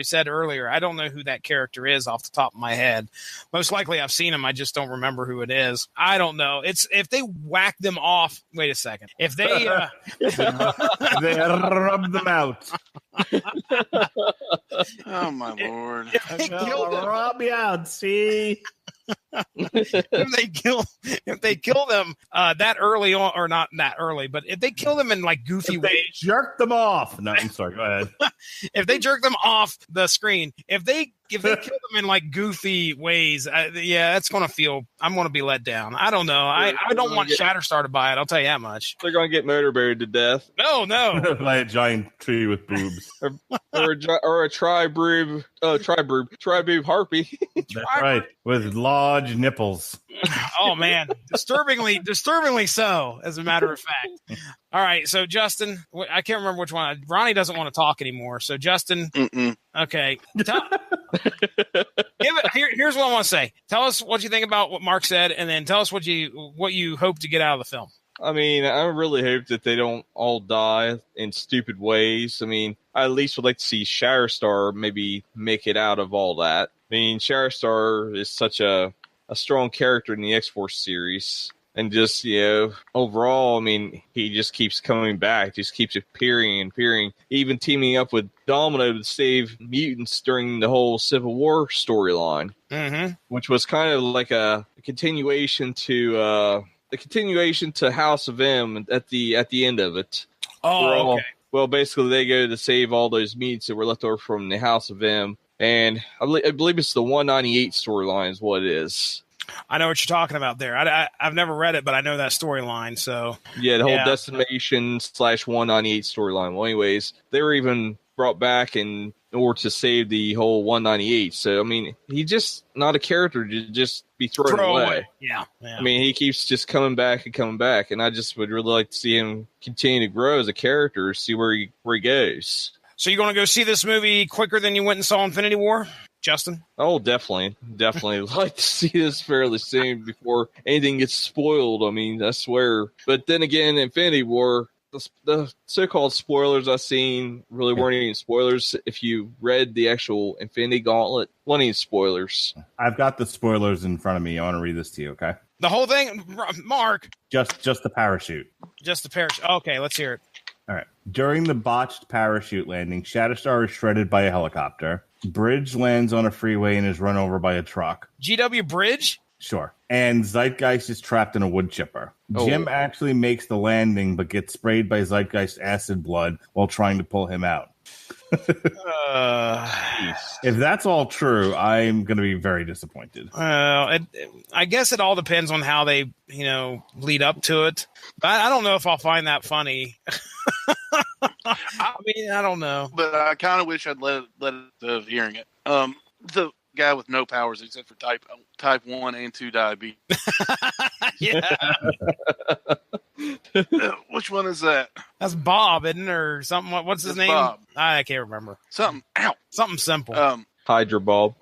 said earlier, I don't know who that character is off the top of my head. Most likely I've seen him. I just don't remember who it is. I don't know. It's if they whack them off. Wait a second. If they they rub them out. Oh my lord! If they kill them, rub me out. See. if they kill them that early on, or not that early, but if they kill them in like goofy ways, jerk them off. No, I'm sorry. Go ahead. If they jerk them off the screen, if they kill them in like goofy ways, that's going to feel. I'm going to be let down. I don't know. I don't want Shatterstar to buy it. I'll tell you that much. They're going to get motor buried to death. No. By a giant tree with boobs, or a tri-boob harpy. That's right, with large nipples. Oh man, disturbingly so. As a matter of fact. All right, so Justin, I can't remember which one. Ronnie doesn't want to talk anymore. So Justin, okay. Here's what I want to say. Tell us what you think about what Mark said, and then tell us what you hope to get out of the film. I mean, I really hope that they don't all die in stupid ways. I mean, I at least would like to see Shatterstar maybe make it out of all that. I mean, Shatterstar is such a strong character in the X-Force series. And just, overall, I mean, he just keeps coming back, just keeps appearing, even teaming up with Domino to save mutants during the whole Civil War storyline, which was kind of like a continuation to House of M at the end of it. Oh, okay. Well, basically, they go to save all those mutants that were left over from the House of M, and I believe it's the 198 storyline is what it is. I know what you're talking about there. I've never read it, but I know that storyline. So yeah, the whole Decimation /198 storyline. Well, anyways, they were even brought back in order to save the whole 198. So I mean, he's just not a character to just be thrown away. Yeah. I mean, he keeps just coming back, and I just would really like to see him continue to grow as a character, see where he goes. So you're going to go see this movie quicker than you went and saw Infinity War, Justin? Oh, definitely. Like to see this fairly soon before anything gets spoiled. I mean, I swear. But then again, Infinity War, the so-called spoilers I've seen really weren't any spoilers. If you read the actual Infinity Gauntlet, wasn't any spoilers. I've got the spoilers in front of me. I want to read this to you, okay? The whole thing, Mark? Just the parachute. Just the parachute. Okay, let's hear it. All right. During the botched parachute landing, Shatterstar is shredded by a helicopter. Bridge lands on a freeway and is run over by a truck. GW Bridge? Sure. And Zeitgeist is trapped in a wood chipper. Oh. Jim actually makes the landing, but gets sprayed by Zeitgeist acid blood while trying to pull him out. If that's all true, I'm going to be very disappointed. I guess it all depends on how they, lead up to it. But I don't know if I'll find that funny. I mean, I don't know. But I kind of wish I'd let it of hearing it. The guy with no powers except for type 1 and 2 diabetes. Yeah. Which one is that? That's Bob, isn't it? Or something. What's his name? Bob. I can't remember. Something simple. Hydra Bob.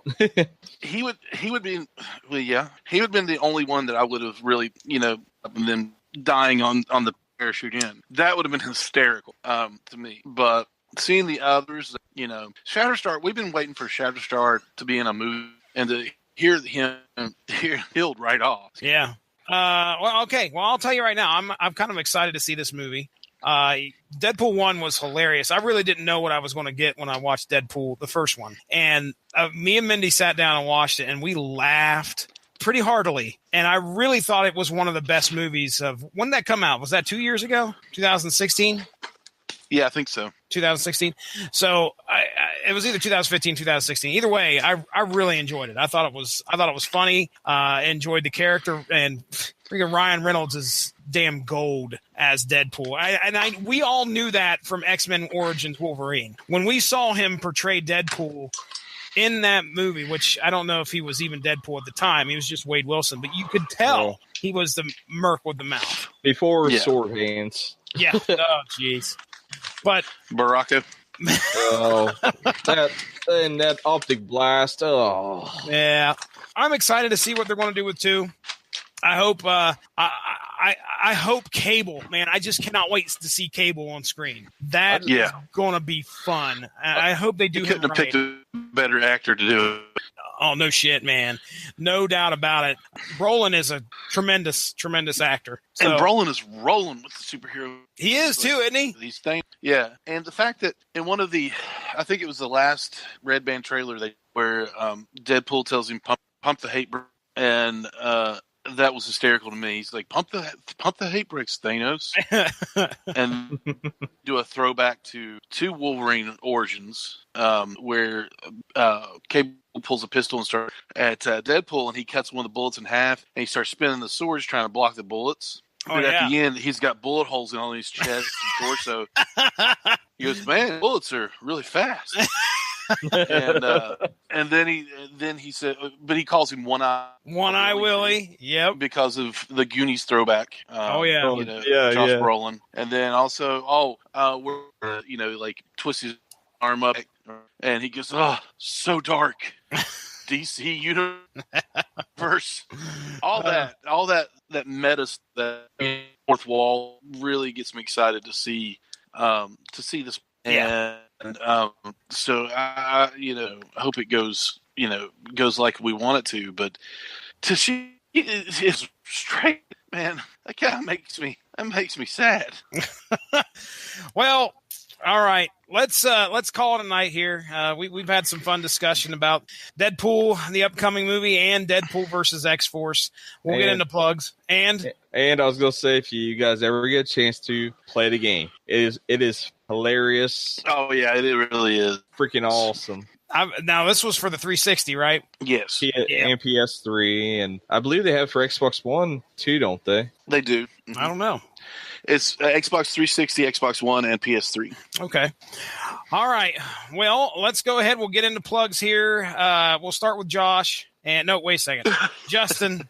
He would be, well, yeah. He would have been the only one that I would have really, and then dying on the parachute in. That would have been hysterical to me. But seeing the others, Shatterstar, we've been waiting for Shatterstar to be in a movie and to hear him killed right off. Yeah. Well, okay. Well, I'll tell you right now, I'm kind of excited to see this movie. Deadpool 1 was hilarious. I really didn't know what I was going to get when I watched Deadpool, the first one. And me and Mindy sat down and watched it, and we laughed pretty heartily. And I really thought it was one of the best movies of, when did that come out? Was that 2 years ago? 2016? Yeah, I think so. 2016. So it was either 2015, 2016. Either way, I really enjoyed it. I thought it was funny. Enjoyed the character, and freaking Ryan Reynolds is damn gold as Deadpool. We all knew that from X-Men Origins Wolverine. When we saw him portray Deadpool in that movie, which I don't know if he was even Deadpool at the time. He was just Wade Wilson, but you could tell he was the Merc with the mouth. Before sword hands. Yeah. Oh, jeez. But Baraka. Oh, that optic blast. Oh, yeah. I'm excited to see what they're going to do with 2. I hope I hope Cable, man. I just cannot wait to see Cable on screen. That is going to be fun. I hope they do. You couldn't have picked a better actor to do it. Oh, no shit, man. No doubt about it. Brolin is a tremendous, tremendous actor. So, and Brolin is rolling with the superhero. He is too, isn't he? These things. Yeah. And the fact that in one of the, I think it was the last Red Band trailer where Deadpool tells him pump the hate, and that was hysterical to me. He's like, pump the hate bricks, Thanos. And do a throwback to Wolverine Origins, where Cable pulls a pistol and starts at Deadpool, and he cuts one of the bullets in half, and he starts spinning the swords trying to block the bullets. But at the end, he's got bullet holes in all his chest and torso. He goes, man, bullets are really fast. And then he said, but he calls him One Eye Willie. Yep, because of the Goonies throwback. Josh Brolin, and then also like twists his arm up, and he goes, oh, so dark. DC universe, all that meta, that fourth wall really gets me excited to see this. And so I hope it goes like we want it to, but to see it's straight, man, that kind of makes me sad. Well, all right, let's call it a night here. We've had some fun discussion about Deadpool, the upcoming movie, and Deadpool versus X-Force. We'll get into plugs. And I was gonna say, if you guys ever get a chance to play the game, it is hilarious. Oh yeah, it really is freaking awesome. Now this was for the 360, right? Yes, and PS3, and I believe they have for Xbox One too, don't they? They do. Mm-hmm. I don't know. It's Xbox 360, Xbox One, and PS3. Okay. All right. Well, let's go ahead. We'll get into plugs here. We'll start with Josh. And no, wait a second. Justin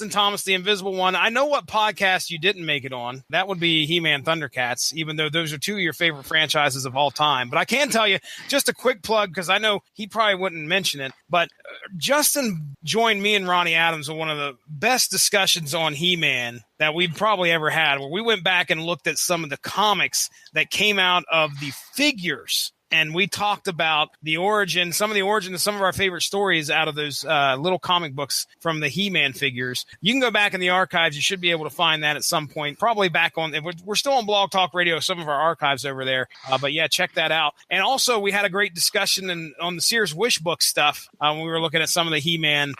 Thomas, the Invisible One. I know what podcast you didn't make it on. That would be He-Man Thundercats, even though those are 2 of your favorite franchises of all time. But I can tell you just a quick plug, because I know he probably wouldn't mention it. But Justin joined me and Ronnie Adams on one of the best discussions on He-Man that we've probably ever had, where we went back and looked at some of the comics that came out of the figures. And we talked about some of of our favorite stories out of those little comic books from the He-Man figures. You can go back in the archives. You should be able to find that at some point, probably back on. We're still on Blog Talk Radio, some of our archives over there. But yeah, check that out. And also, we had a great discussion on the Sears Wish Book stuff when we were looking at some of the He-Man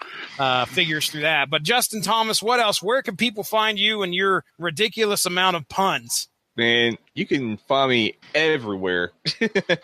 figures through that. But Justin Thomas, what else? Where can people find you and your ridiculous amount of puns? Man, you can find me everywhere.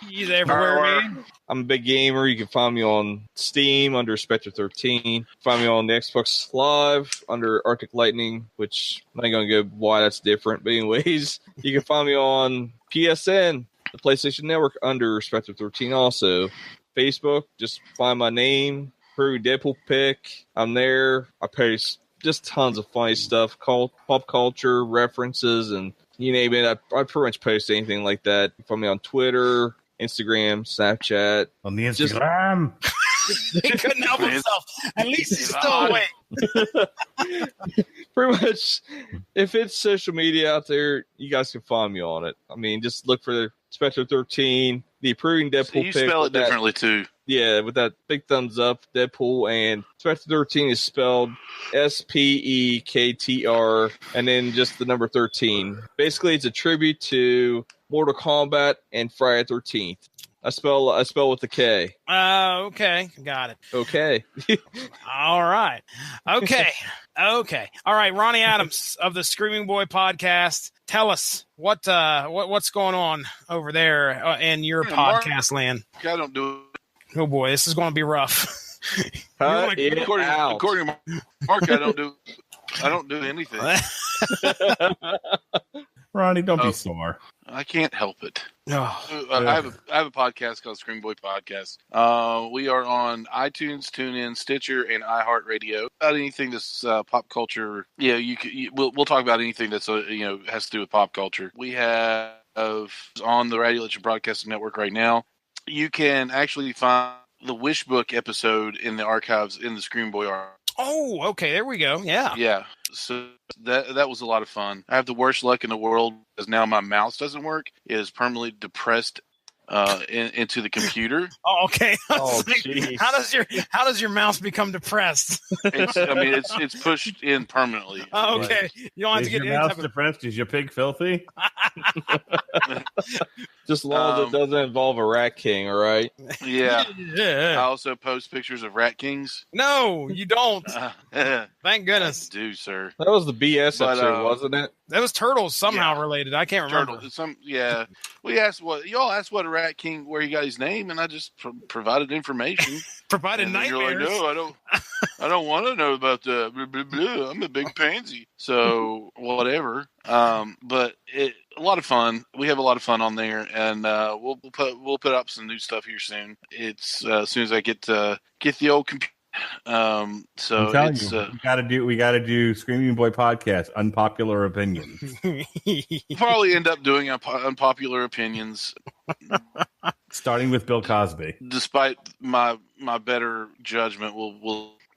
He's everywhere, man. I'm a big gamer. You can find me on Steam under Spectre 13. Find me on the Xbox Live under Arctic Lightning, which I'm not going to go why that's different. But anyways, you can find me on PSN, the PlayStation Network, under Spectre 13 also. Facebook, just find my name, Prairie Deadpool Pick. I'm there. I post just tons of funny stuff, pop culture references, and you name it. I pretty much post anything like that. You find me on Twitter, Instagram, Snapchat. On the Instagram. He couldn't help himself. At least he's still awake. Pretty much, if it's social media out there, you guys can find me on it. I mean, just look for Spectre 13, the approving Deadpool pick. You spell it differently, too. Yeah, with that big thumbs up, Deadpool, and Spectre 13 is spelled SPEKTR, and then just the number 13. Basically, it's a tribute to Mortal Kombat and Friday the 13th. I spell with the K. Okay. Got it. Okay. All right. Okay. Okay. All right. Ronnie Adams of the Screaming Boy podcast. Tell us what's going on over there in your podcast land. I don't do it. Oh boy, this is going to be rough. According to Mark, I don't do it. I don't do anything. Ronnie, don't be sore. I can't help it. Oh, I have a podcast called Screen Boy Podcast. We are on iTunes, TuneIn, Stitcher, and iHeartRadio. About anything that's pop culture, we'll talk about anything that's has to do with pop culture. We have on the Radio Legend Broadcasting Network right now. You can actually find the Wish Book episode in the archives in the Screen Boy archive. Oh, okay. There we go. Yeah. Yeah. So that was a lot of fun. I have the worst luck in the world because now my mouse doesn't work. It is permanently depressed into the computer. Oh, okay. Oh, like, how does your mouse become depressed? It's pushed in permanently. Oh, okay. You don't have to get your mouse depressed. Is your pig filthy? Just long as it doesn't involve a Rat King, all right? Yeah. Yeah. I also post pictures of Rat Kings. No, you don't. Thank goodness. I do, sir. That was the BS episode, wasn't it? That was turtles somehow related. I can't remember. We asked y'all asked what a Rat King, where he got his name, and I just provided information. Provided and nightmares. You're like, no, I don't want to know about the blah, blah, blah. I'm a big pansy. So whatever. But a lot of fun. We have a lot of fun on there, and we'll put up some new stuff here soon. It's as soon as I get the old computer. So I'm telling you, we gotta do Screaming Boy Podcast, unpopular opinions. Probably end up doing unpopular opinions. Starting with Bill Cosby. Despite my better judgment,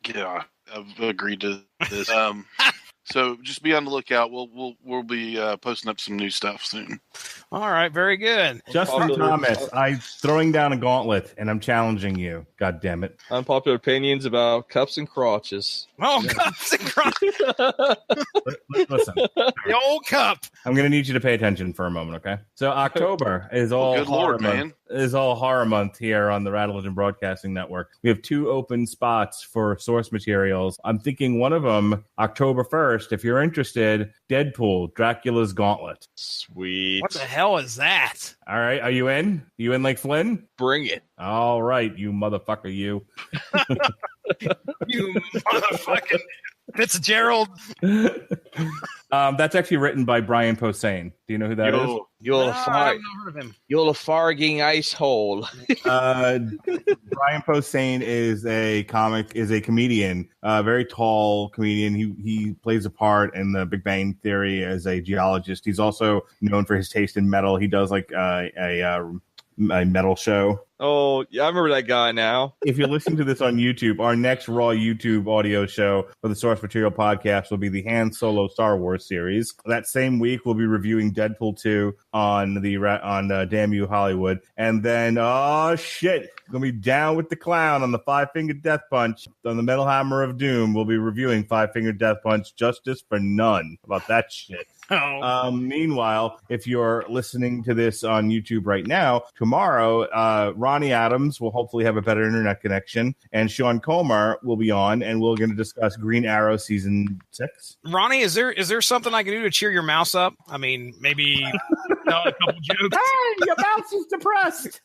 I've agreed to this. So just be on the lookout. We'll be posting up some new stuff soon. All right, very good. Justin Thomas, I'm throwing down a gauntlet and I'm challenging you. God damn it. Unpopular opinions about cups and crotches. Oh, cups and crotches. Listen. The old cup. I'm going to need you to pay attention for a moment, okay? So October is all horror month here on the Rattleton Broadcasting Network. We have 2 open spots for source materials. I'm thinking one of them, October 1st, if you're interested, Deadpool, Dracula's Gauntlet. Sweet. What the hell is that? All right, are you in? You in like Flynn? Bring it. All right, you motherfucker, you. You motherfucking Fitzgerald. That's actually written by Brian Posehn. Do you know who that is? You're I've never heard of him. You're a farging ice hole. Brian Posehn is a comedian, a very tall comedian. He plays a part in the Big Bang Theory as a geologist. He's also known for his taste in metal. He does like a metal show. Oh, yeah, I remember that guy now. If you're listening to this on YouTube, our next Raw YouTube audio show for the Source Material Podcast will be the Han Solo Star Wars series. That same week, we'll be reviewing Deadpool 2 on Damn You Hollywood. And then, oh shit, going to be down with the clown on the Five Finger Death Punch. On the Metal Hammer of Doom, we'll be reviewing Five Finger Death Punch, Justice for None. How about that shit? Oh. Meanwhile, if you're listening to this on YouTube right now, tomorrow, Ronnie Adams will hopefully have a better internet connection, and Sean Comer will be on, and we're going to discuss Green Arrow Season 6. Ronnie, is there something I can do to cheer your mouse up? I mean, maybe tell a couple jokes. Hey, your mouse is depressed.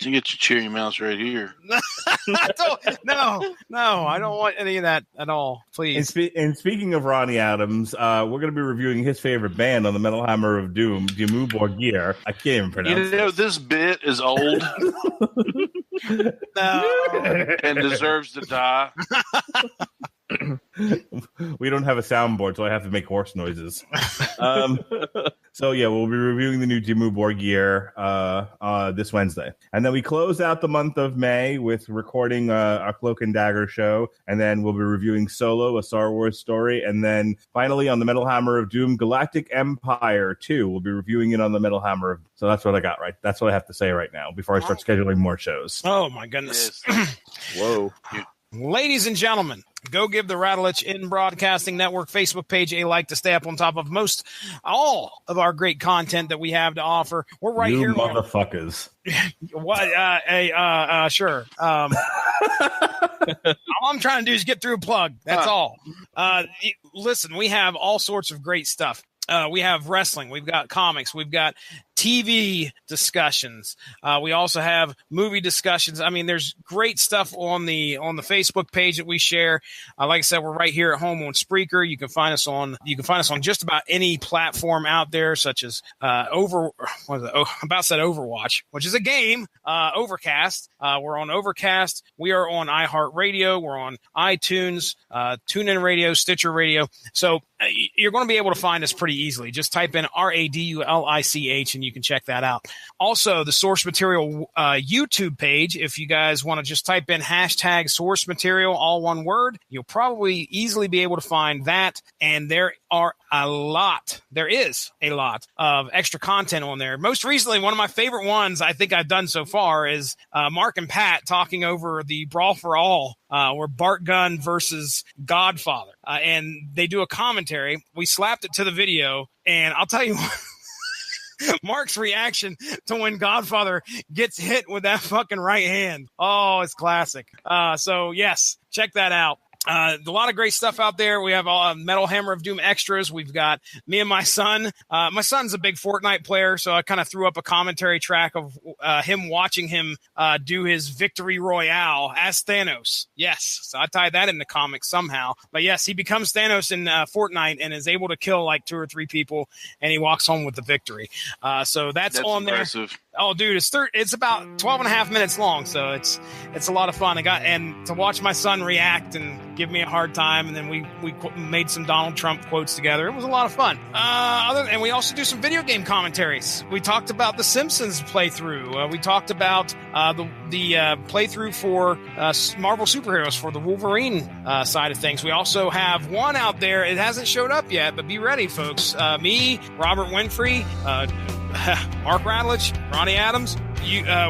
You get your cheery mouse right here. No, I don't want any of that at all. Please. And speaking of Ronnie Adams, we're going to be reviewing his favorite band on the Metal Hammer of Doom, Dimmu Borgir. I can't even pronounce it. You know, this bit is old. No. And deserves to die. We don't have a soundboard, so I have to make horse noises. So yeah, we'll be reviewing the new Dimmu Borgir this Wednesday, and then we close out the month of May with recording our Cloak and Dagger show, and then we'll be reviewing Solo, a Star Wars story, and then finally on the Metal Hammer of Doom, Galactic Empire 2. We'll be reviewing it on the Metal Hammer of. So that's what I got right. That's what I have to say right now before I start scheduling more shows. Oh my goodness! Yes. Whoa. Ladies and gentlemen, go give the Rattlich in Broadcasting Network Facebook page a like to stay up on top of all of our great content that we have to offer. We're right here. Motherfuckers. What? Sure. All I'm trying to do is get through a plug. That's all. Listen, we have all sorts of great stuff. We have wrestling. We've got comics. We've got TV discussions. We also have movie discussions. I mean, there's great stuff on the Facebook page that we share. Like I said, we're right here at home on Spreaker. You can find us on just about any platform out there, such as Overwatch, which is a game. Overcast. We're on Overcast. We are on iHeartRadio. We're on iTunes, TuneIn Radio, Stitcher Radio. So you're going to be able to find us pretty easily. Just type in RADULICH and you can check that out. Also, the Source Material YouTube page, if you guys want to just type in hashtag Source Material, all one word, you'll probably easily be able to find that. And there is a lot of extra content on there. Most recently, one of my favorite ones I think I've done so far is Mark and Pat talking over the Brawl for All, where Bart Gunn versus Godfather. And they do a commentary. We slapped it to the video, and I'll tell you what, Mark's reaction to when Godfather gets hit with that fucking right hand. Oh, it's classic. So, yes, check that out. A lot of great stuff out there. We have Metal Hammer of Doom extras. We've got me and my son. My son's a big Fortnite player, so I kind of threw up a commentary track of him watching him do his victory royale as Thanos. Yes, so I tied that in the comics somehow. But yes, he becomes Thanos in Fortnite and is able to kill like 2 or 3 people, and he walks home with the victory. So that's on impressive. There. Oh, dude, it's about 12 and a half minutes long, so it's a lot of fun. And to watch my son react and give me a hard time, and then we made some Donald Trump quotes together. It was a lot of fun. And we also do some video game commentaries. We talked about the Simpsons playthrough. We talked about the playthrough for Marvel superheroes for the Wolverine side of things. We also have one out there. It hasn't showed up yet, but be ready, folks. Me, Robert Winfrey, Mark Radulich, Ronnie Adams,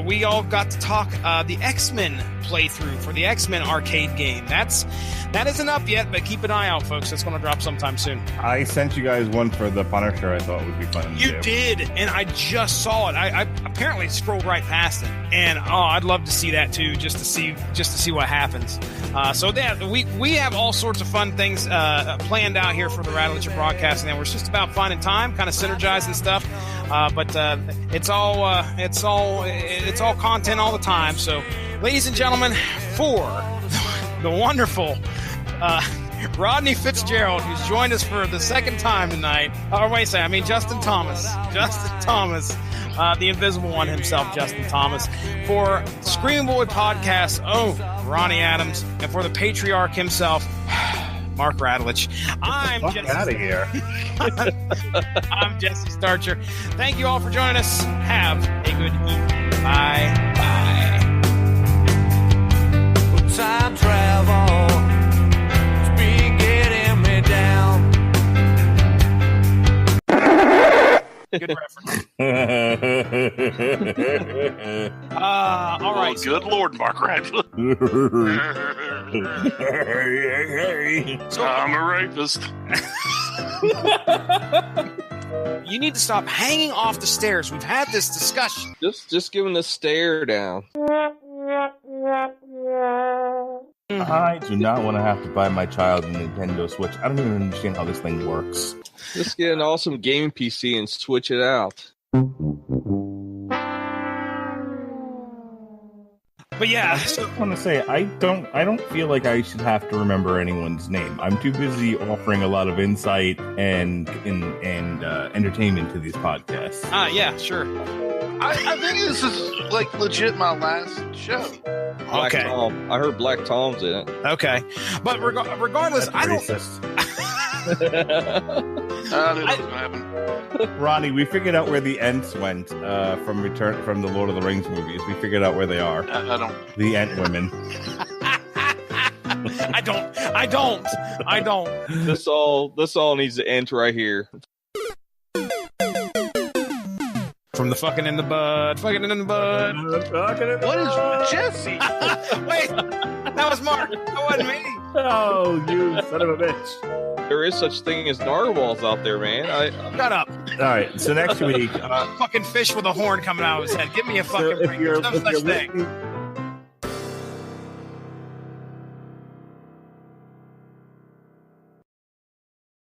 we all got to talk the X-Men playthrough for the X-Men arcade game. That isn't up yet, but keep an eye out, folks. It's going to drop sometime soon. I sent you guys one for the Punisher. I thought would be fun. You did, and I just saw it. I apparently scrolled right past it, and I'd love to see that too, just to see what happens. So yeah, we have all sorts of fun things planned out here for the Radulich Broadcasting, and we're just about finding time, kind of synergizing stuff. But it's all content all the time. So, ladies and gentlemen, for the wonderful Rodney Fitzgerald, who's joined us for the second time tonight. Justin Thomas. Justin Thomas, the invisible one himself, Justin Thomas. For Screaming Boy Podcast, Ronnie Adams. And for the patriarch himself, Mark Radulich. I'm Jesse. Out of here. I'm Jesse Starcher. Thank you all for joining us. Have a good evening. Bye. Time travel, it's been getting me down. Good reference. All right. Good Lord, Mark Radulich. So, I'm a rapist. You need to stop hanging off the stairs. We've had this discussion. Just giving the stare down. I do not want to have to buy my child a Nintendo Switch. I don't even understand how this thing works. Just get an awesome gaming PC and switch it out. But yeah, I just want to say I don't feel like I should have to remember anyone's name. I'm too busy offering a lot of insight and entertainment to these podcasts. Yeah, sure. I think this is like legit my last show. Black Tom. I heard Black Tom's in it. Okay, but regardless, That's I don't. racist. I knew that was gonna happen. Ronnie, we figured out where the Ents went from the Lord of the Rings movies. We figured out where they are. I don't. The Ent women. I don't. This all needs to end right here. From the fucking in the bud. What is Jesse? Wait, that was Mark. That wasn't me. Oh, you son of a bitch. There is such thing as narwhals out there, man. Shut up. All right, so next week... fucking fish with a horn coming out of his head. Give me a fucking break. There's no such thing.